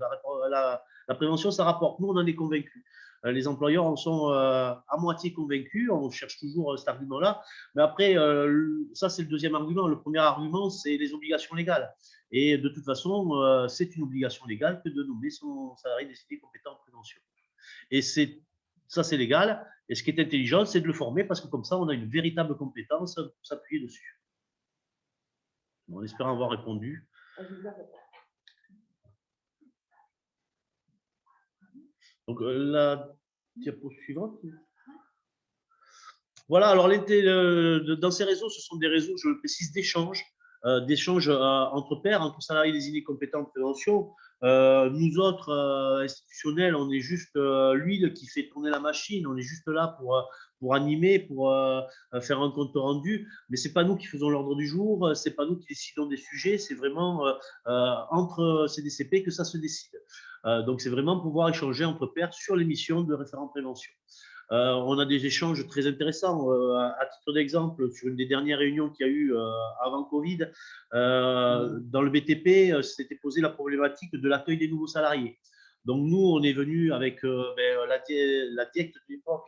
la prévention, ça rapporte. Nous, on en est convaincus. Les employeurs en sont à moitié convaincus. On cherche toujours cet argument-là. Mais après, ça, c'est le deuxième argument. Le premier argument, c'est les obligations légales. Et de toute façon, c'est une obligation légale que de nommer son salarié désigné compétent en prévention. Et ça, c'est légal. Et ce qui est intelligent, c'est de le former parce que comme ça, on a une véritable compétence pour s'appuyer dessus. En espérant avoir répondu. Donc, la diapo suivante. Voilà, alors dans ces réseaux, ce sont des réseaux, je le précise, d'échanges entre pairs, entre salariés désignés compétents en prévention. Nous autres institutionnels, on est juste l'huile qui fait tourner la machine, on est juste là pour animer, pour faire un compte rendu, mais ce n'est pas nous qui faisons l'ordre du jour, ce n'est pas nous qui décidons des sujets, c'est vraiment entre CDCP que ça se décide. Donc, c'est vraiment pouvoir échanger entre pairs sur les missions de référent prévention. On a des échanges très intéressants. À titre d'exemple, sur une des dernières réunions qu'il y a eu avant Covid, dans le BTP, s'était posé la problématique de l'accueil des nouveaux salariés. Donc, nous, on est venu avec la DIECT de l'époque,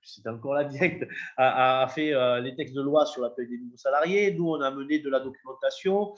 c'était encore la DIECT, a fait les textes de loi sur l'accueil des nouveaux salariés. Nous, on a mené de la documentation,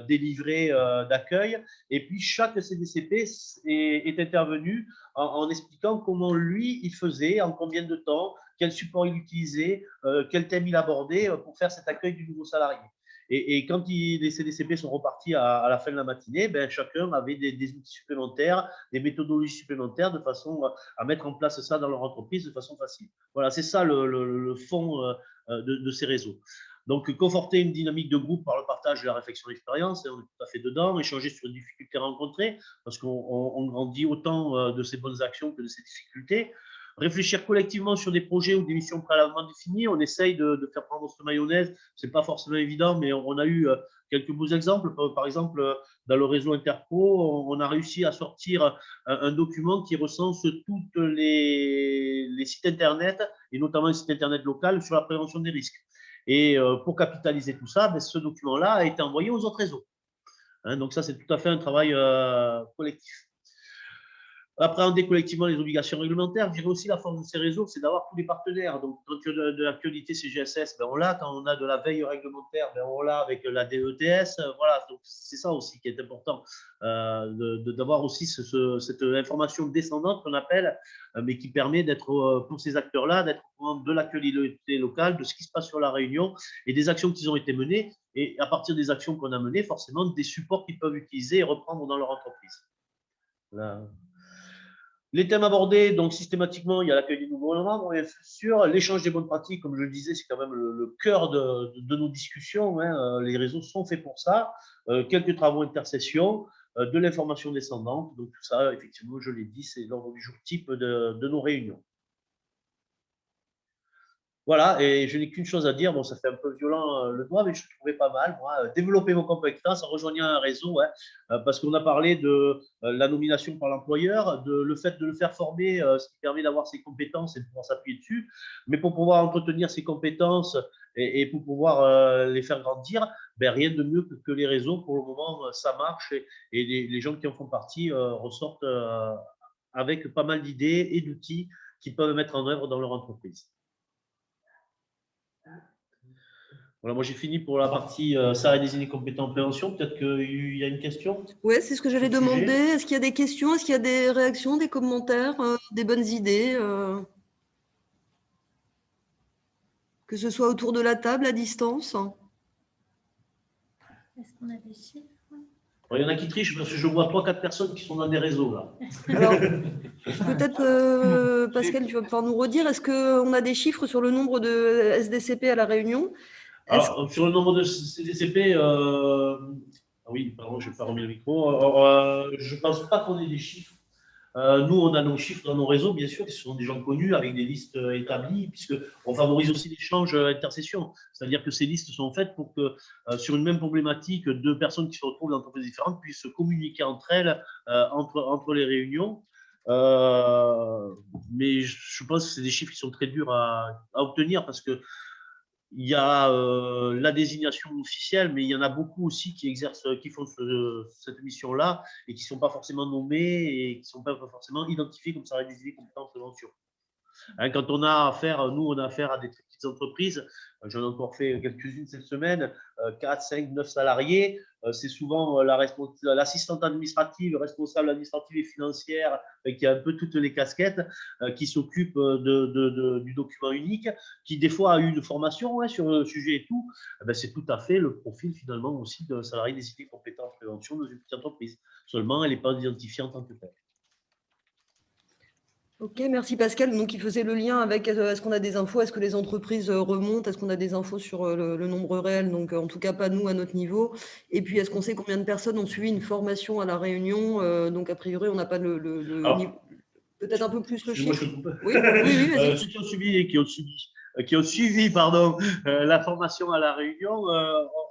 des livrets d'accueil. Et puis, chaque CDCP est intervenu en expliquant comment lui, il faisait, en combien de temps, quel support il utilisait, quel thème il abordait pour faire cet accueil du nouveau salarié. Et quand les CDCP sont repartis à la fin de la matinée, ben, chacun avait des outils supplémentaires, des méthodologies supplémentaires de façon à mettre en place ça dans leur entreprise de façon facile. Voilà, c'est ça le fond de ces réseaux. Donc, conforter une dynamique de groupe par le partage de la réflexion d'expérience, on est tout à fait dedans, échanger sur les difficultés rencontrées, parce qu'on grandit autant de ces bonnes actions que de ces difficultés. Réfléchir collectivement sur des projets ou des missions préalablement définies. On essaye de faire prendre cette mayonnaise. Ce n'est pas forcément évident, mais on a eu quelques beaux exemples. Par exemple, dans le réseau Interpro, on a réussi à sortir un document qui recense tous les sites Internet, et notamment les sites Internet locaux, sur la prévention des risques. Et pour capitaliser tout ça, ce document-là a été envoyé aux autres réseaux. Donc ça, c'est tout à fait un travail collectif. Appréhender collectivement les obligations réglementaires. Je dirais aussi la force de ces réseaux, c'est d'avoir tous les partenaires. Donc, quand il y a de l'actualité CGSS, ben on l'a. Quand on a de la veille réglementaire, ben on l'a avec la DETS. Voilà, donc c'est ça aussi qui est important, d'avoir aussi cette information descendante qu'on appelle, mais qui permet d'être, pour ces acteurs-là, d'être au courant de l'actualité locale, de ce qui se passe sur la Réunion et des actions qui ont été menées. Et à partir des actions qu'on a menées, forcément, des supports qu'ils peuvent utiliser et reprendre dans leur entreprise. Là. Les thèmes abordés, donc systématiquement, il y a l'accueil des nouveaux membres, bien sûr, l'échange des bonnes pratiques, comme je le disais, c'est quand même le cœur de nos discussions. Les réseaux sont faits pour ça. Quelques travaux intercession, de l'information descendante. Donc tout ça, effectivement, je l'ai dit, c'est l'ordre du jour type de nos réunions. Voilà, et je n'ai qu'une chose à dire, bon, ça fait un peu violent le doigt, mais je trouvais pas mal, moi, développer vos compétences en rejoignant un réseau, parce qu'on a parlé de la nomination par l'employeur, de le fait de le faire former, ce qui permet d'avoir ses compétences et de pouvoir s'appuyer dessus, mais pour pouvoir entretenir ses compétences et pour pouvoir les faire grandir, ben, rien de mieux que les réseaux. Pour le moment, ça marche et les gens qui en font partie ressortent avec pas mal d'idées et d'outils qu'ils peuvent mettre en œuvre dans leur entreprise. Voilà, moi j'ai fini pour la partie salarié désigné compétent en prévention. Peut-être qu'il y a une question. Oui, c'est ce que j'allais demander. Est-ce qu'il y a des questions? Est-ce qu'il y a des réactions, des commentaires, des bonnes idées que ce soit autour de la table, à distance? Est-ce qu'on a des chiffres? Il y en a qui trichent parce que je vois 3-4 personnes qui sont dans des réseaux là. Alors, peut-être, Pascal, tu vas pouvoir nous redire, est-ce qu'on a des chiffres sur le nombre de SDCP à La Réunion? Alors, sur le nombre de CDCP, oui, pardon, je n'ai pas remis le micro. Je ne pense pas qu'on ait des chiffres. Nous, on a nos chiffres dans nos réseaux, bien sûr, qui sont des gens connus avec des listes établies, puisqu'on favorise aussi l'échange intercession. C'est-à-dire que ces listes sont faites pour que, sur une même problématique, deux personnes qui se retrouvent dans entreprises différentes puissent communiquer entre elles, entre les réunions. Mais je pense que c'est des chiffres qui sont très durs à obtenir parce que il y a la désignation officielle, mais il y en a beaucoup aussi qui font cette mission-là et qui ne sont pas forcément nommés et qui ne sont pas forcément identifiés comme salariés désignés compétents en prévention. Quand on a affaire, nous, on a affaire à des petites entreprises, j'en ai encore fait quelques-unes cette semaine, 4, 5, 9 salariés, c'est souvent l'assistante administrative, responsable administrative et financière, qui a un peu toutes les casquettes, qui s'occupe du document unique, qui des fois a eu une formation sur le sujet et tout. C'est tout à fait le profil finalement aussi d'un salarié désigné compétent en prévention dans une petite entreprise. Seulement, elle n'est pas identifiée en tant que telle. Ok, merci Pascal. Donc, il faisait le lien avec est-ce qu'on a des infos, est-ce que les entreprises remontent, est-ce qu'on a des infos sur le nombre réel, donc en tout cas pas nous à notre niveau. Et puis, est-ce qu'on sait combien de personnes ont suivi une formation à La Réunion? Donc, a priori, on n'a pas le niveau. peut-être un peu plus le Excusez-moi, chiffre. je coupe. Oui, oui, vas-y. Ceux qui ont suivi la formation à La Réunion,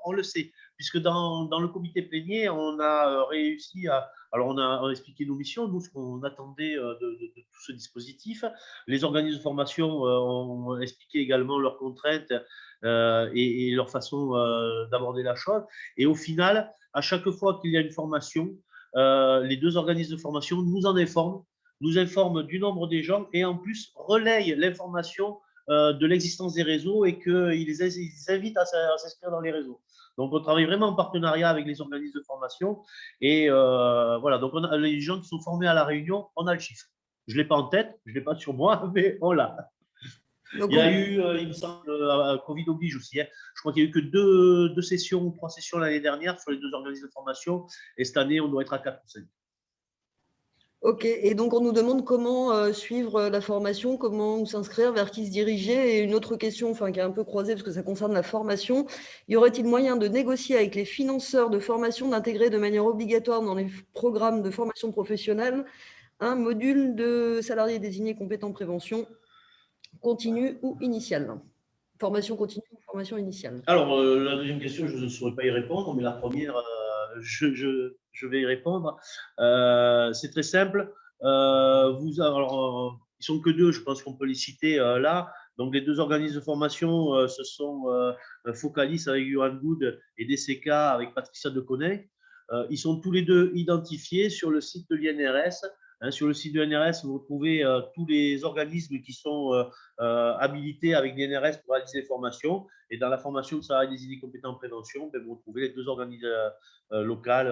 on le sait, puisque dans le comité plénier, on a réussi à… Alors, on a expliqué nos missions, nous, ce qu'on attendait de tout ce dispositif. Les organismes de formation ont expliqué également leurs contraintes et leur façon d'aborder la chose. Et au final, à chaque fois qu'il y a une formation, les deux organismes de formation nous informent du nombre des gens et en plus relayent l'information de l'existence des réseaux et qu'ils les invitent à s'inscrire dans les réseaux. Donc, on travaille vraiment en partenariat avec les organismes de formation. Et voilà, donc les gens qui sont formés à La Réunion, on a le chiffre. Je ne l'ai pas en tête, je ne l'ai pas sur moi, mais on l'a. Donc, il y a eu, il me semble, Covid oblige aussi. Hein. Je crois qu'il n'y a eu que deux sessions, 3 sessions l'année dernière sur les 2 organismes de formation. Et cette année, on doit être à 4 ou 5. Ok, et donc on nous demande comment suivre la formation, comment s'inscrire, vers qui se diriger. Et une autre question, enfin, qui est un peu croisée parce que ça concerne la formation, y aurait-il moyen de négocier avec les financeurs de formation d'intégrer de manière obligatoire dans les programmes de formation professionnelle un module de salariés désignés compétents prévention continue ou initiale? Formation continue ou formation initiale? Alors, la deuxième question, je ne saurais pas y répondre, mais la première, je vais y répondre. C'est très simple. Alors, ils sont que 2, je pense qu'on peut les citer là. Donc, les 2 organismes de formation, ce sont Focalis avec Johan Good et DCK avec Patricia Deconey. Ils sont tous les 2 identifiés sur le site de l'INRS. Hein, sur le site de l'INRS, vous retrouvez tous les organismes qui sont habilités avec l'INRS pour réaliser les formations. Et dans la formation de salariés désignés compétents en prévention, ben, vous retrouvez les 2 organismes locales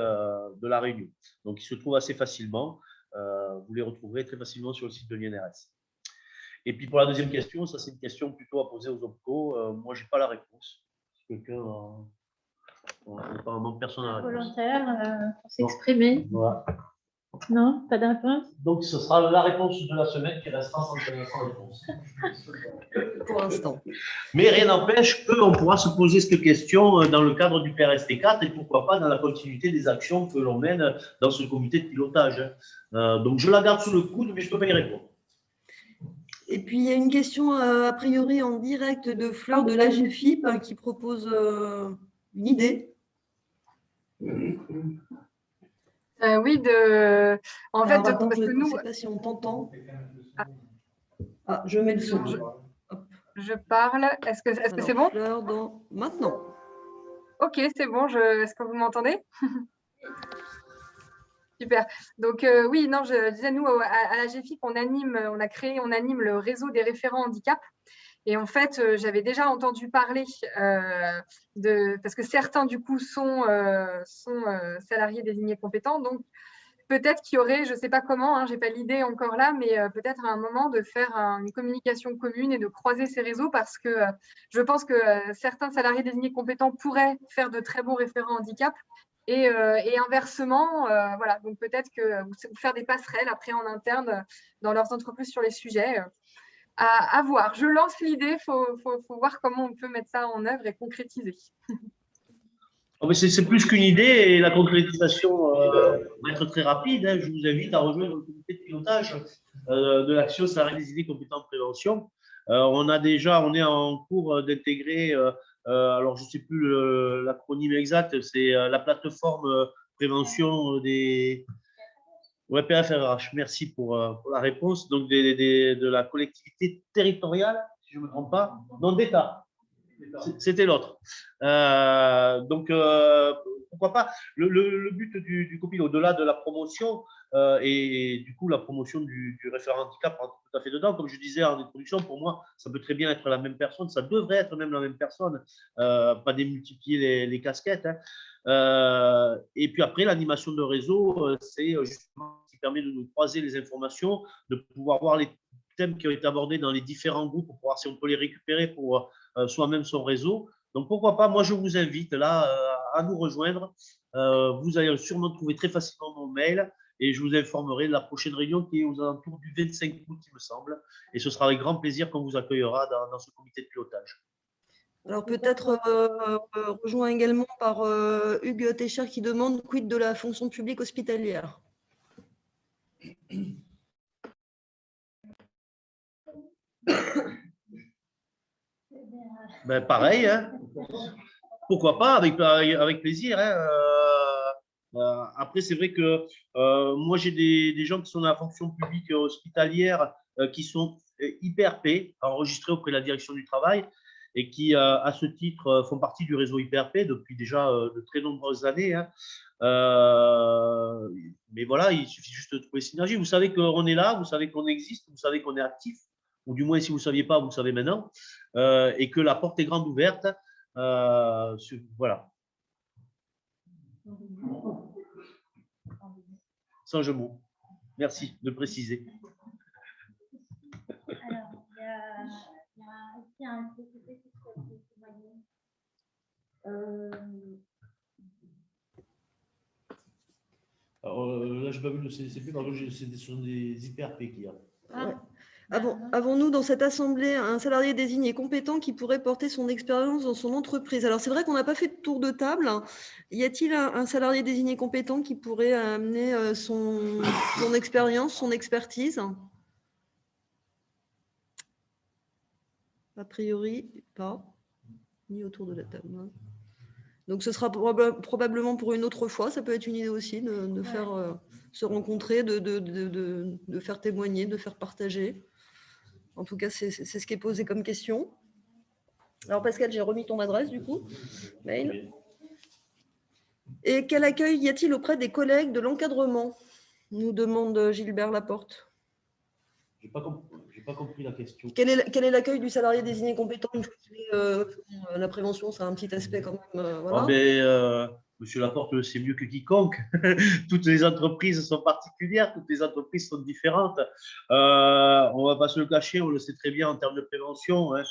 de La Réunion. Donc, ils se trouvent assez facilement. Vous les retrouverez très facilement sur le site de l'INRS. Et puis, pour la deuxième question, ça, c'est une question plutôt à poser aux OPCO. Moi, je n'ai pas la réponse. Quelqu'un apparemment, personne n'a la réponse. Volontaire pour s'exprimer. Voilà. Non, pas de réponse. Donc, ce sera la réponse de la semaine qui restera sans réponse. Pour l'instant. Mais rien n'empêche qu'on pourra se poser cette question dans le cadre du PRST4 et pourquoi pas dans la continuité des actions que l'on mène dans ce comité de pilotage. Donc, je la garde sous le coude, mais je ne peux pas y répondre. Et puis, il y a une question a priori en direct de Fleur de l'AGFIP qui propose une idée. Oui, en fait, Attends, parce je que ne nous, sais pas si on t'entend. Ah, je mets le son. je parle. Est-ce que c'est bon? Fleur, maintenant. Ok, c'est bon. Est-ce que vous m'entendez? Super. Donc oui, non, je disais, nous, à la GFIP, on anime le réseau des référents handicap. Et en fait, j'avais déjà entendu parler parce que certains, du coup, sont salariés désignés compétents. Donc, peut-être qu'il y aurait, je ne sais pas comment, hein, je n'ai pas l'idée encore là, mais peut-être à un moment de faire une communication commune et de croiser ces réseaux parce que je pense que certains salariés désignés compétents pourraient faire de très bons référents handicap. Et inversement, voilà, donc peut-être que vous faire des passerelles après en interne dans leurs entreprises sur les sujets. À voir. Je lance l'idée, faut voir comment on peut mettre ça en œuvre et concrétiser. C'est plus qu'une idée et la concrétisation va être très rapide. Hein. Je vous invite à rejoindre le comité de pilotage de l'action salariés désignés compétents en prévention. On est en cours d'intégrer, alors je ne sais plus l'acronyme exact, c'est la plateforme prévention des… Ouais, PFRH, merci pour la réponse. Donc, de la collectivité territoriale, si je ne me trompe pas, non, d'État. C'était l'autre. Donc, pourquoi pas. Le but du COPIL, au-delà de la promotion, et du coup, la promotion du référent handicap rentre tout à fait dedans. Comme je disais en introduction, pour moi, ça peut très bien être la même personne. Ça devrait être même la même personne, pas démultiplier les casquettes. Hein. Et puis après, l'animation de réseau, c'est justement ce qui permet de nous croiser les informations, de pouvoir voir les thèmes qui ont été abordés dans les différents groupes pour voir si on peut les récupérer pour soi-même son réseau. Donc, pourquoi pas, moi, je vous invite là à nous rejoindre. Vous allez sûrement trouver très facilement mon mail et je vous informerai de la prochaine réunion qui est aux alentours du 25 août, il me semble. Et ce sera avec grand plaisir qu'on vous accueillera dans ce comité de pilotage. Alors peut-être rejoint également par Hugues Técher qui demande quid de la fonction publique hospitalière. Ben, pareil, hein. Pourquoi pas, avec plaisir. Hein. Après, c'est vrai que moi, j'ai des gens qui sont dans la fonction publique hospitalière qui sont IPRP, enregistrés auprès de la direction du travail, et qui, à ce titre, font partie du réseau IPRP depuis déjà de très nombreuses années. Hein. Mais voilà, il suffit juste de trouver synergie. Vous savez qu'on est là, vous savez qu'on existe, vous savez qu'on est actif, ou du moins, si vous ne saviez pas, vous le savez maintenant, et que la porte est grande ouverte. Voilà. Sans jeu de mots. Merci de préciser. Alors, il y a un CCP qui souhaite témoigner. Alors, là, je n'ai pas vu le CCP, par contre, ce sont des IPRP qu'il y a. Ouais. Avons-nous dans cette assemblée un salarié désigné compétent qui pourrait porter son expérience dans son entreprise? Alors, c'est vrai qu'on n'a pas fait de tour de table. Y a-t-il un salarié désigné compétent qui pourrait amener son expérience, son expertise? A priori, pas. Ni autour de la table. Donc, ce sera probablement pour une autre fois. Ça peut être une idée aussi de faire se rencontrer, de faire témoigner, de faire partager. En tout cas, c'est ce qui est posé comme question. Alors, Pascal, j'ai remis ton adresse, du coup, mail. Et quel accueil y a-t-il auprès des collègues de l'encadrement? Nous demande Gilbert Laporte. Je n'ai pas compris la question. Quel est l'accueil du salarié désigné compétent une fois qu'il est, la prévention, c'est un petit aspect quand même. Voilà. Monsieur Laporte le sait mieux que quiconque. Toutes les entreprises sont particulières, toutes les entreprises sont différentes. On ne va pas se le cacher, on le sait très bien en termes de prévention. Hein.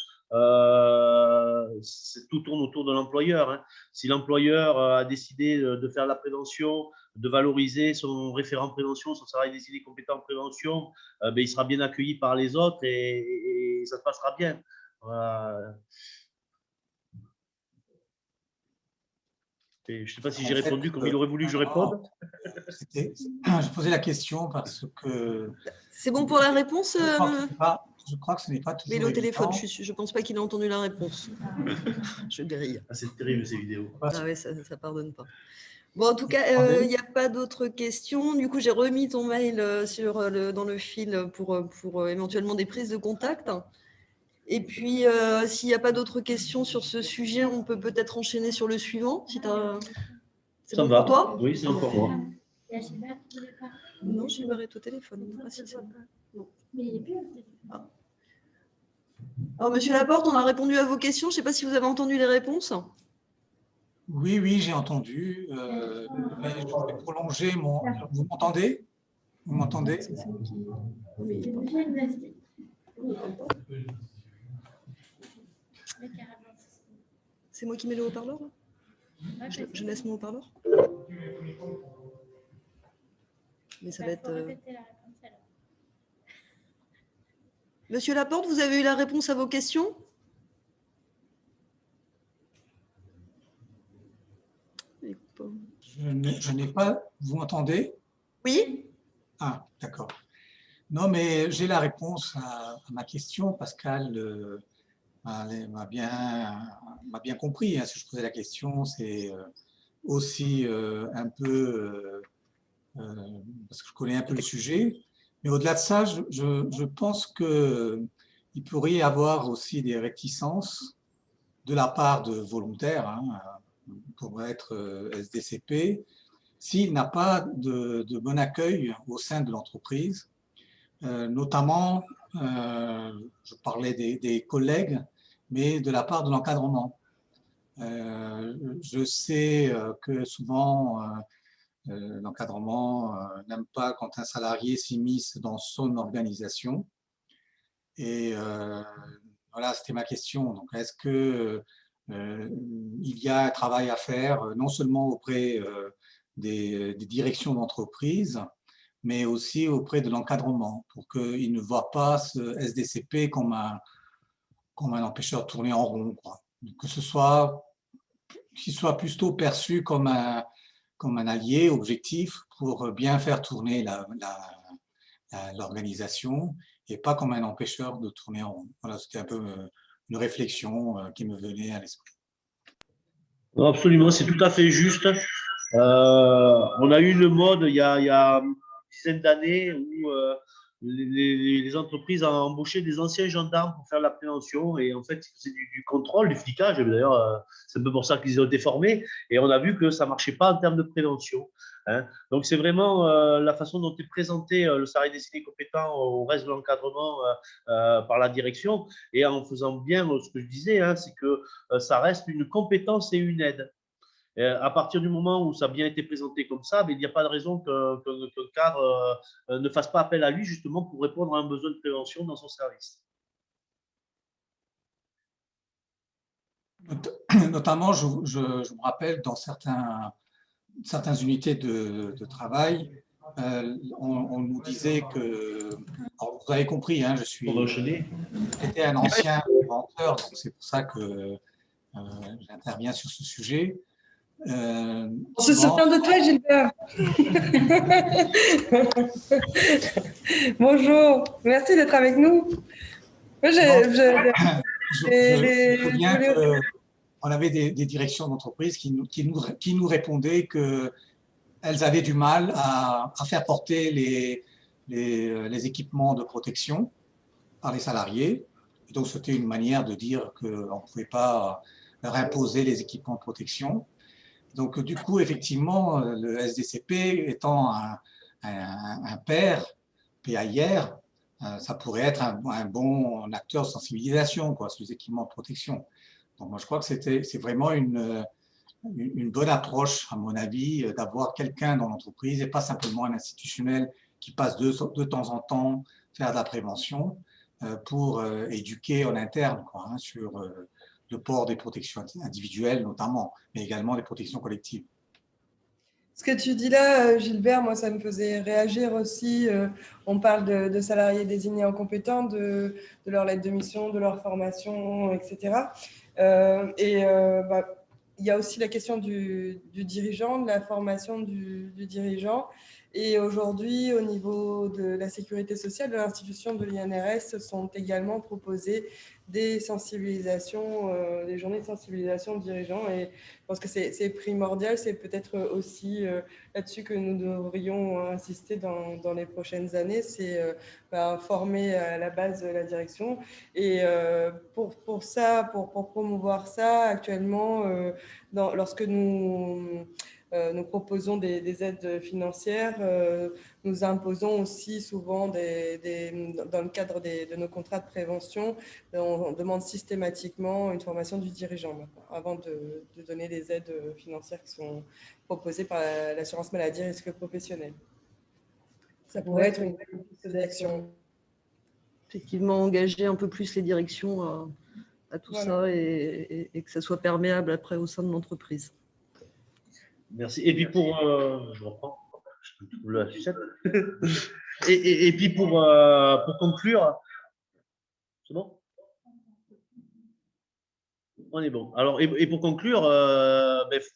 Tout tourne autour de l'employeur. Hein. Si l'employeur a décidé de faire la prévention, de valoriser son référent prévention, son salarié désigné compétent en prévention, il sera bien accueilli par les autres et ça se passera bien. Je ne sais pas si j'ai répondu comme il aurait voulu que je réponde. Je posais la question parce que… C'est bon pour la réponse Je crois que ce n'est pas toujours… Mais il est au téléphone, je ne pense pas qu'il a entendu la réponse. Je grille. C'est terrible ces vidéos. Ah oui, ça ne pardonne pas. Bon, en tout cas, il n'y a pas d'autres questions. Du coup, j'ai remis ton mail dans le fil pour éventuellement des prises de contact. Et puis, s'il n'y a pas d'autres questions sur ce sujet, on peut peut-être enchaîner sur le suivant. Si c'est bon pour toi? Oui, c'est bon pour moi. Non, Gilbert est au téléphone. Ah, si, non. Alors, Monsieur Laporte, on a répondu à vos questions. Je ne sais pas si vous avez entendu les réponses. Oui, j'ai entendu. Mais je vais prolonger mon… Vous m'entendez? Vous m'entendez? C'est moi qui mets le haut-parleur? Je laisse mon haut-parleur? Mais ça va être… Monsieur Laporte, vous avez eu la réponse à vos questions? Je n'ai pas… Vous m'entendez? Oui. Ah, d'accord. Non, mais j'ai la réponse à ma question. Pascal m'a bien compris. Hein, si je posais la question, c'est aussi un peu… parce que je connais un peu le sujet. Mais au-delà de ça, je pense qu'il pourrait y avoir aussi des réticences de la part de volontaires, hein, pour être SDCP, s'il n'a pas de bon accueil au sein de l'entreprise. Notamment, je parlais des collègues, mais de la part de l'encadrement. Je sais que souvent, l'encadrement n'aime pas quand un salarié s'immisce dans son organisation. Et voilà, c'était ma question. Donc, est-ce que il y a un travail à faire, non seulement auprès des directions d'entreprise, mais aussi auprès de l'encadrement, pour qu'ils ne voient pas ce SDCP comme un empêcheur de tourner en rond, quoi. Qu'il soit plutôt perçu comme un allié objectif pour bien faire tourner l'organisation et pas comme un empêcheur de tourner en rond. Voilà, c'était un peu une réflexion qui me venait à l'esprit. Non, absolument, c'est tout à fait juste. On a eu une mode il y a une dizaine d'années où les entreprises ont embauché des anciens gendarmes pour faire la prévention et en fait, ils faisaient du contrôle, du flicage. D'ailleurs, c'est un peu pour ça qu'ils ont été formés et on a vu que ça ne marchait pas en termes de prévention. Hein. Donc, c'est vraiment la façon dont est présenté le salarié désigné compétent au reste de l'encadrement par la direction et en faisant bien ce que je disais, hein, c'est que ça reste une compétence et une aide. À partir du moment où ça a bien été présenté comme ça, il n'y a pas de raison que le cadre ne fasse pas appel à lui justement pour répondre à un besoin de prévention dans son service. Notamment, je me rappelle dans certaines unités de travail, on nous disait que, alors vous avez compris, hein, j'étais un ancien inventeur, donc c'est pour ça que j'interviens sur ce sujet. On se souvient de toi, Gilbert. Bonjour, merci d'être avec nous. Moi, on avait des directions d'entreprise qui nous répondaient qu'elles avaient du mal à faire porter les équipements de protection par les salariés. Et donc, c'était une manière de dire qu'on ne pouvait pas leur imposer les équipements de protection. Donc, du coup, effectivement, le SDCP étant un pair, PAIR, ça pourrait être un bon acteur de sensibilisation sur les équipements de protection. Donc, moi, je crois que c'est vraiment une bonne approche, à mon avis, d'avoir quelqu'un dans l'entreprise et pas simplement un institutionnel qui passe de temps en temps faire de la prévention pour éduquer en interne sur le port des protections individuelles notamment, mais également des protections collectives. Ce que tu dis là, Gilbert, moi, ça me faisait réagir aussi. On parle de salariés désignés incompétents, de leur lettre de mission, de leur formation, etc. Il y a aussi la question du dirigeant, de la formation du dirigeant. Et aujourd'hui, au niveau de la sécurité sociale, de l'institution de l'INRS sont également proposées des sensibilisations, des journées de sensibilisation de dirigeants. Et je pense que c'est primordial, c'est peut-être aussi là-dessus que nous devrions insister dans les prochaines années, c'est former à la base la direction. Et pour ça, pour promouvoir ça, actuellement, lorsque nous proposons des aides financières, nous imposons aussi souvent, dans le cadre de nos contrats de prévention, on demande systématiquement une formation du dirigeant avant de donner les aides financières qui sont proposées par l'assurance maladie et risque professionnel. Ça pourrait être une piste d'action. Effectivement, engager un peu plus les directions à tout ça et que ça soit perméable après au sein de l'entreprise. Merci. Et puis je reprends, la sucette. et puis pour conclure, c'est bon? On est bon. Alors, et pour conclure,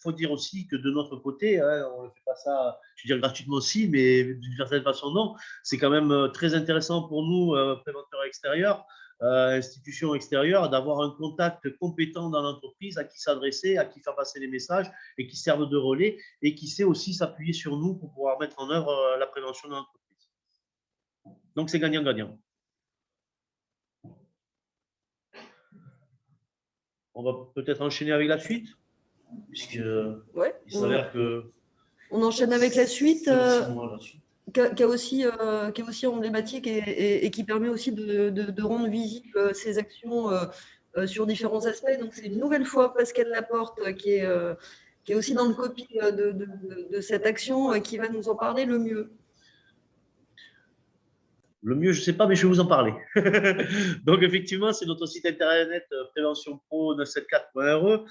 faut dire aussi que de notre côté, hein, on ne fait pas ça, je veux dire gratuitement aussi, mais d'une certaine façon non. C'est quand même très intéressant pour nous, préventeurs extérieurs, institutions extérieures, d'avoir un contact compétent dans l'entreprise à qui s'adresser, à qui faire passer les messages et qui servent de relais et qui sait aussi s'appuyer sur nous pour pouvoir mettre en œuvre la prévention de l'entreprise. Donc, c'est gagnant-gagnant. On va peut-être enchaîner avec la suite, puisque il s'avère que… On enchaîne avec la suite, qui est aussi emblématique et qui permet aussi de rendre visibles ces actions sur différents aspects. Donc, c'est une nouvelle fois Pascal Laporte qui est aussi dans le copie de cette action qui va nous en parler le mieux. Le mieux, je ne sais pas, mais je vais vous en parler. Donc, effectivement, c'est notre site internet préventionpro974.re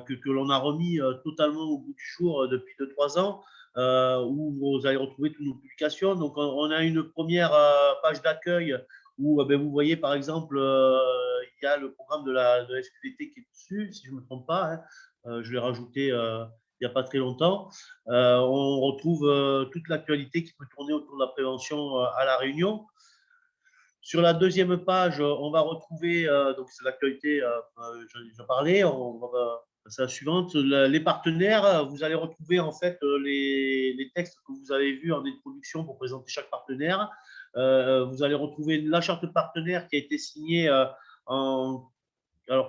que l'on a remis totalement au bout du jour depuis 2-3 ans, où vous allez retrouver toutes nos publications. Donc, on a une première page d'accueil où vous voyez, par exemple, il y a le programme de la SQDT qui est dessus, si je ne me trompe pas. Hein. Je l'ai rajouté il n'y a pas très longtemps. On retrouve toute l'actualité qui peut tourner autour de la prévention à La Réunion. Sur la deuxième page, on va retrouver, donc c'est l'actualité, j'en parlais, c'est la suivante, les partenaires. Vous allez retrouver en fait les textes que vous avez vus en introduction pour présenter chaque partenaire. Vous allez retrouver la charte de partenaire qui a été signée alors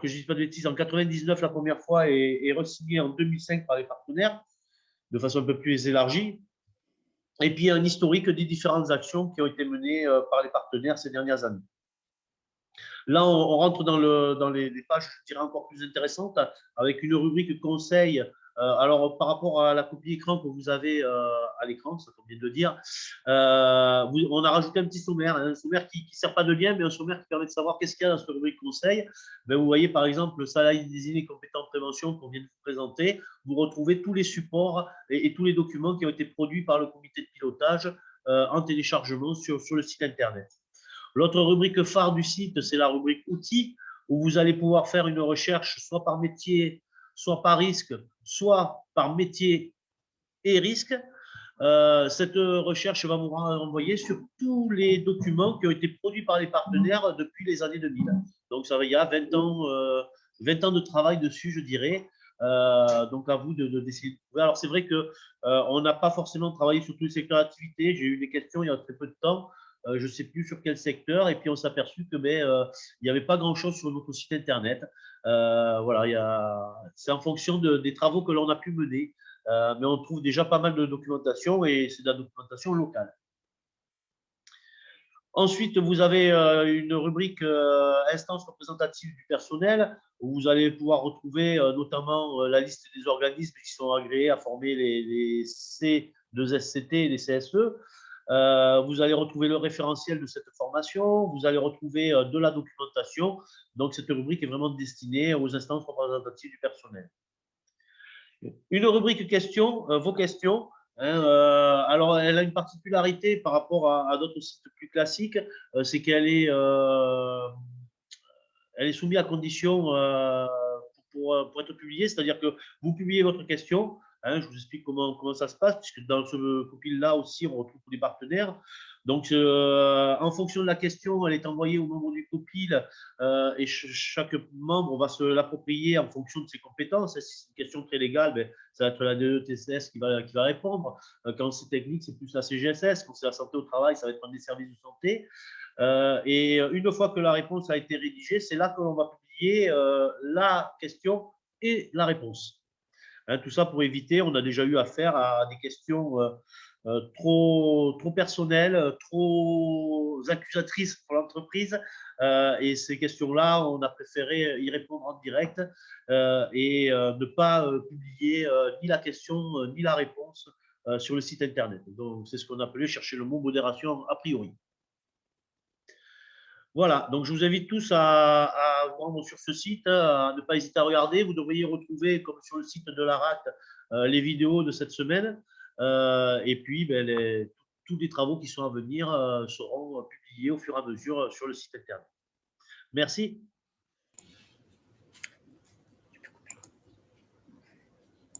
que je ne dis pas de bêtises, en 99 la première fois et re-signée en 2005 par les partenaires de façon un peu plus élargie. Et puis un historique des différentes actions qui ont été menées par les partenaires ces dernières années. Là, on rentre dans les pages, je dirais, encore plus intéressantes, avec une rubrique conseil. Alors, par rapport à la copie écran que vous avez à l'écran, ça convient de dire, on a rajouté un petit sommaire, un sommaire qui ne sert pas de lien, mais un sommaire qui permet de savoir qu'est-ce qu'il y a dans cette rubrique conseil. Ben, vous voyez, par exemple, le salarié désigné compétent en prévention qu'on vient de vous présenter. Vous retrouvez tous les supports et tous les documents qui ont été produits par le comité de pilotage en téléchargement sur le site Internet. L'autre rubrique phare du site, c'est la rubrique outils, où vous allez pouvoir faire une recherche soit par métier, soit par risque, soit par métier et risque. Cette recherche va vous renvoyer sur tous les documents qui ont été produits par les partenaires depuis les années 2000. Donc, il y a 20 ans de travail dessus, je dirais. Donc, à vous d'essayer de trouver. Alors, c'est vrai qu'on n'a pas forcément travaillé sur tous les secteurs d'activité. J'ai eu des questions il y a très peu de temps. Je ne sais plus sur quel secteur, et puis on s'est aperçu que il n'y avait pas grand-chose sur notre site Internet. Voilà, c'est en fonction des travaux que l'on a pu mener, mais on trouve déjà pas mal de documentation, et c'est de la documentation locale. Ensuite, vous avez une rubrique instance représentative du personnel, où vous allez pouvoir retrouver notamment la liste des organismes qui sont agréés à former les C2SCT et les CSE. Vous allez retrouver le référentiel de cette formation, vous allez retrouver de la documentation. Donc, cette rubrique est vraiment destinée aux instances représentatives du personnel. Une rubrique questions, vos questions. Alors, elle a une particularité par rapport à d'autres sites plus classiques, c'est qu'elle est soumise à condition pour être publiée, c'est-à-dire que vous publiez votre question. Je vous explique comment ça se passe, puisque dans ce compile-là aussi, on retrouve tous les partenaires. Donc, en fonction de la question, elle est envoyée aux membres du compile et chaque membre va se l'approprier en fonction de ses compétences. Si c'est une question très légale, ça va être la DETCS qui va répondre. Quand c'est technique, c'est plus la CGSS. Quand c'est la santé au travail, ça va être des services de santé. Et une fois que la réponse a été rédigée, c'est là que l'on va publier la question et la réponse. Tout ça pour éviter, on a déjà eu affaire à des questions trop personnelles, trop accusatrices pour l'entreprise. Et ces questions-là, on a préféré y répondre en direct et ne pas publier ni la question ni la réponse sur le site Internet. Donc, c'est ce qu'on appelait chercher le mot modération a priori. Voilà, donc je vous invite tous à vous rendre sur ce site, à ne pas hésiter à regarder. Vous devriez retrouver, comme sur le site de l'ARAC, les vidéos de cette semaine. Et puis, tous les travaux qui sont à venir seront publiés au fur et à mesure sur le site Internet. Merci.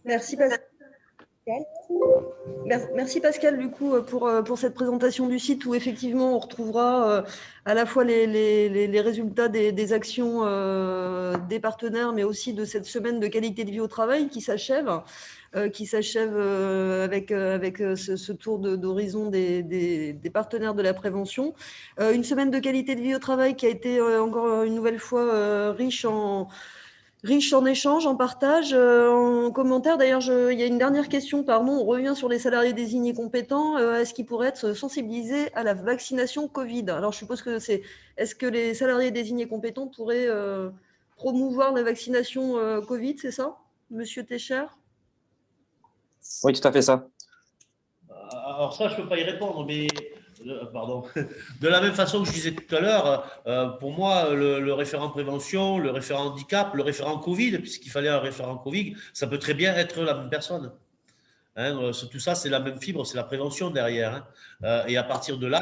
Merci Pascal. Merci Pascal du coup pour cette présentation du site où effectivement on retrouvera à la fois les résultats des actions des partenaires, mais aussi de cette semaine de qualité de vie au travail qui s'achève avec ce tour d'horizon des partenaires de la prévention. Une semaine de qualité de vie au travail qui a été encore une nouvelle fois riche en échanges, en partage, en commentaires. D'ailleurs, il y a une dernière question, pardon, on revient sur les salariés désignés compétents. Est-ce qu'ils pourraient être sensibilisés à la vaccination Covid? Alors, je suppose que est-ce que les salariés désignés compétents pourraient promouvoir la vaccination Covid, c'est ça, Monsieur Técher? Oui, tout à fait ça. Alors ça, je ne peux pas y répondre, mais pardon. De la même façon que je disais tout à l'heure, pour moi, le référent prévention, le référent handicap, le référent Covid, puisqu'il fallait un référent Covid, ça peut très bien être la même personne. Tout ça, c'est la même fibre, c'est la prévention derrière. Et à partir de là,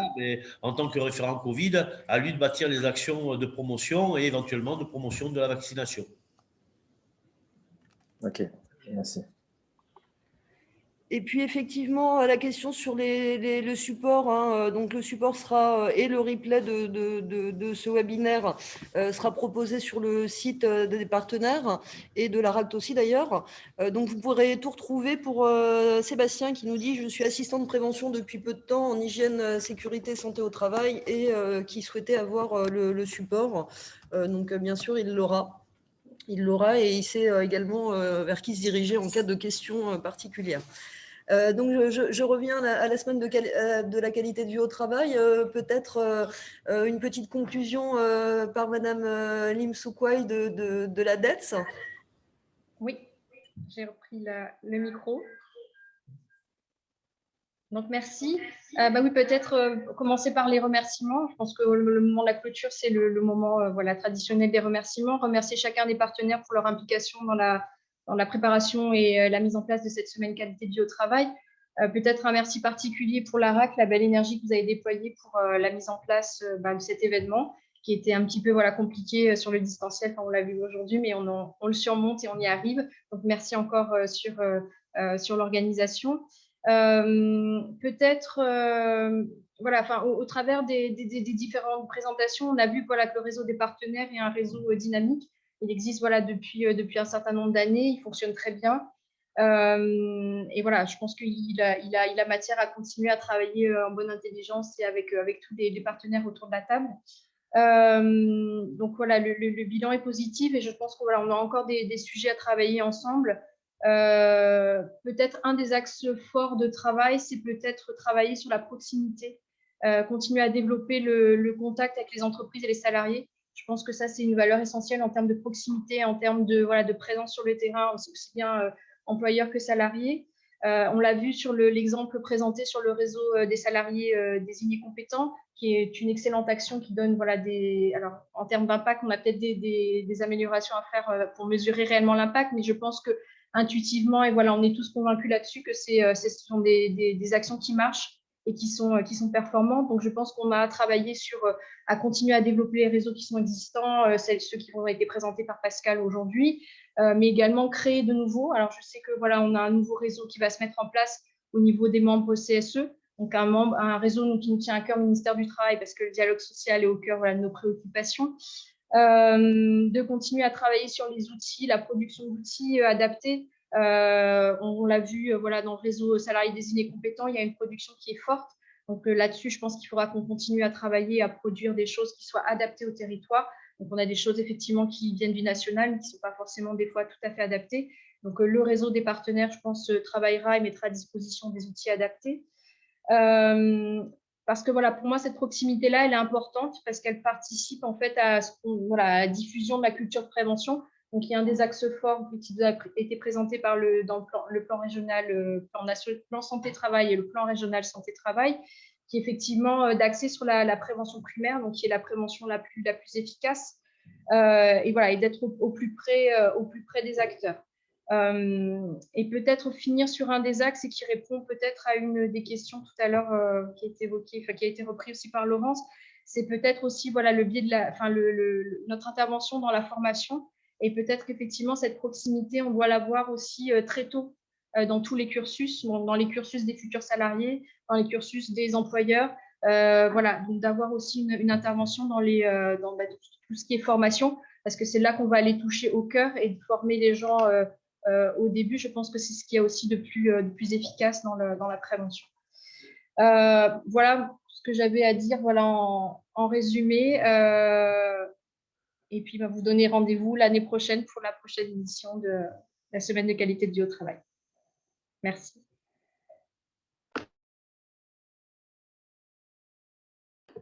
en tant que référent Covid, à lui de bâtir les actions de promotion et éventuellement de promotion de la vaccination. Ok, merci. Et puis effectivement, la question sur le support, hein, donc le support sera, et le replay de ce webinaire sera proposé sur le site des partenaires et de l'ARACT aussi d'ailleurs. Donc vous pourrez tout retrouver pour Sébastien qui nous dit « Je suis assistant de prévention depuis peu de temps en hygiène, sécurité, santé au travail » et qui souhaitait avoir le support. Donc bien sûr, il l'aura. Il l'aura et il sait également vers qui se diriger en cas de questions particulières. Donc, je reviens à la semaine de la qualité de vie au travail. Peut-être une petite conclusion par Madame Lim Soukwai de la DETS. Oui, j'ai repris le micro. Donc, merci. Oui, peut-être commencer par les remerciements. Je pense que le moment de la clôture, c'est le moment voilà, traditionnel des remerciements. Remercier chacun des partenaires pour leur implication dans la préparation et la mise en place de cette semaine qualité de vie au travail. Peut-être un merci particulier pour l'ARAC, la belle énergie que vous avez déployée pour la mise en place de cet événement, qui était un petit peu compliqué sur le distanciel, on l'a vu aujourd'hui, mais on le surmonte et on y arrive. Donc, merci encore sur l'organisation. Peut-être, au travers des différentes présentations, on a vu que le réseau des partenaires est un réseau dynamique. Il existe depuis un certain nombre d'années, il fonctionne très bien. Et voilà, je pense qu'il a matière à continuer à travailler en bonne intelligence et avec tous les partenaires autour de la table. Donc voilà, le bilan est positif et je pense qu'on a encore des sujets à travailler ensemble. Peut-être un des axes forts de travail, c'est peut-être travailler sur la proximité, continuer à développer le contact avec les entreprises et les salariés. Je pense que ça, c'est une valeur essentielle en termes de proximité, en termes de présence sur le terrain, aussi bien employeurs que salariés. On l'a vu sur l'exemple présenté sur le réseau des salariés désignés compétents, qui est une excellente action qui donne alors, en termes d'impact, on a peut-être des améliorations à faire pour mesurer réellement l'impact, mais je pense que intuitivement, et on est tous convaincus là-dessus que ce sont des actions qui marchent et qui sont performantes. Donc, je pense qu'on a travaillé à continuer à développer les réseaux qui sont existants, ceux qui ont été présentés par Pascal aujourd'hui, mais également créer de nouveaux. Alors, je sais que on a un nouveau réseau qui va se mettre en place au niveau des membres CSE, donc un réseau qui nous tient à cœur, le ministère du Travail, parce que le dialogue social est au cœur de nos préoccupations. De continuer à travailler sur les outils, la production d'outils adaptés. On l'a vu dans le réseau salariés désignés compétents, il y a une production qui est forte. Donc là-dessus, je pense qu'il faudra qu'on continue à travailler, à produire des choses qui soient adaptées au territoire. Donc on a des choses effectivement qui viennent du national, mais qui ne sont pas forcément des fois tout à fait adaptées. Donc le réseau des partenaires, je pense, travaillera et mettra à disposition des outils adaptés. Parce que pour moi, cette proximité-là, elle est importante parce qu'elle participe en fait à la diffusion de la culture de prévention. Donc, il y a un des axes forts qui a été présenté dans le plan régional, plan santé-travail et le plan régional santé-travail, qui est effectivement d'axer sur la prévention primaire, donc qui est la prévention la plus efficace, et d'être au plus près des acteurs. Et peut-être finir sur un des axes et qui répond peut-être à une des questions tout à l'heure qui a été évoquée, qui a été repris aussi par Laurence, c'est peut-être aussi le biais de notre intervention dans la formation, et peut-être qu'effectivement cette proximité, on doit l'avoir aussi très tôt dans tous les cursus, dans les cursus des futurs salariés, dans les cursus des employeurs, donc d'avoir aussi une intervention dans tout ce qui est formation, parce que c'est là qu'on va aller toucher au cœur et de former les gens au début. Je pense que c'est ce qu'il y a aussi de plus efficace dans la prévention. Voilà ce que j'avais à dire en résumé. Et puis, vous donner rendez-vous l'année prochaine pour la prochaine édition de la semaine de qualité de vie au travail. Merci.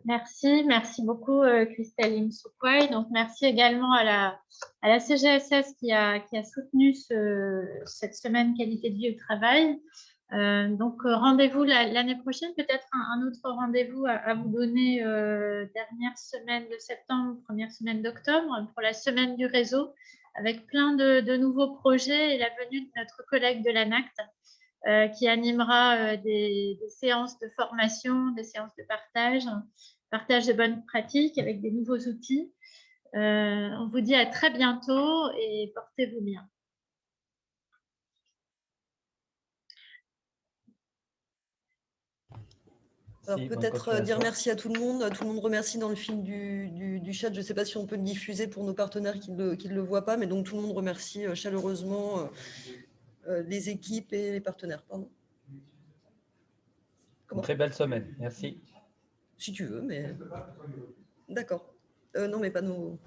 Merci beaucoup Christelle Lim Soukwai. Donc merci également à la CGSS qui a soutenu cette semaine qualité de vie au travail. Donc rendez-vous l'année prochaine, peut-être un autre rendez-vous à vous donner dernière semaine de septembre, première semaine d'octobre pour la semaine du réseau, avec plein de nouveaux projets et la venue de notre collègue de l'ANACT qui animera des séances de formation, des séances de partage de bonnes pratiques avec des nouveaux outils. On vous dit à très bientôt et portez-vous bien. Alors Si, bonne peut-être dire continuation. merci à tout le monde. Tout le monde remercie dans le fil du chat. Je ne sais pas si on peut le diffuser pour nos partenaires qui ne le voient pas, mais donc tout le monde remercie chaleureusement les équipes et les partenaires. Pardon. Une très belle semaine. Merci. Si tu veux, mais... D'accord. Non, mais pas nos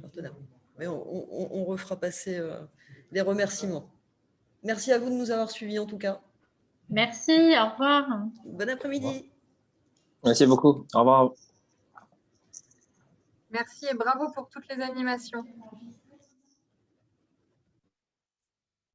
partenaires. Mais on refera passer les remerciements. Merci à vous de nous avoir suivis en tout cas. Merci, au revoir. Bon après-midi. Merci beaucoup. Au revoir. Merci et bravo pour toutes les animations.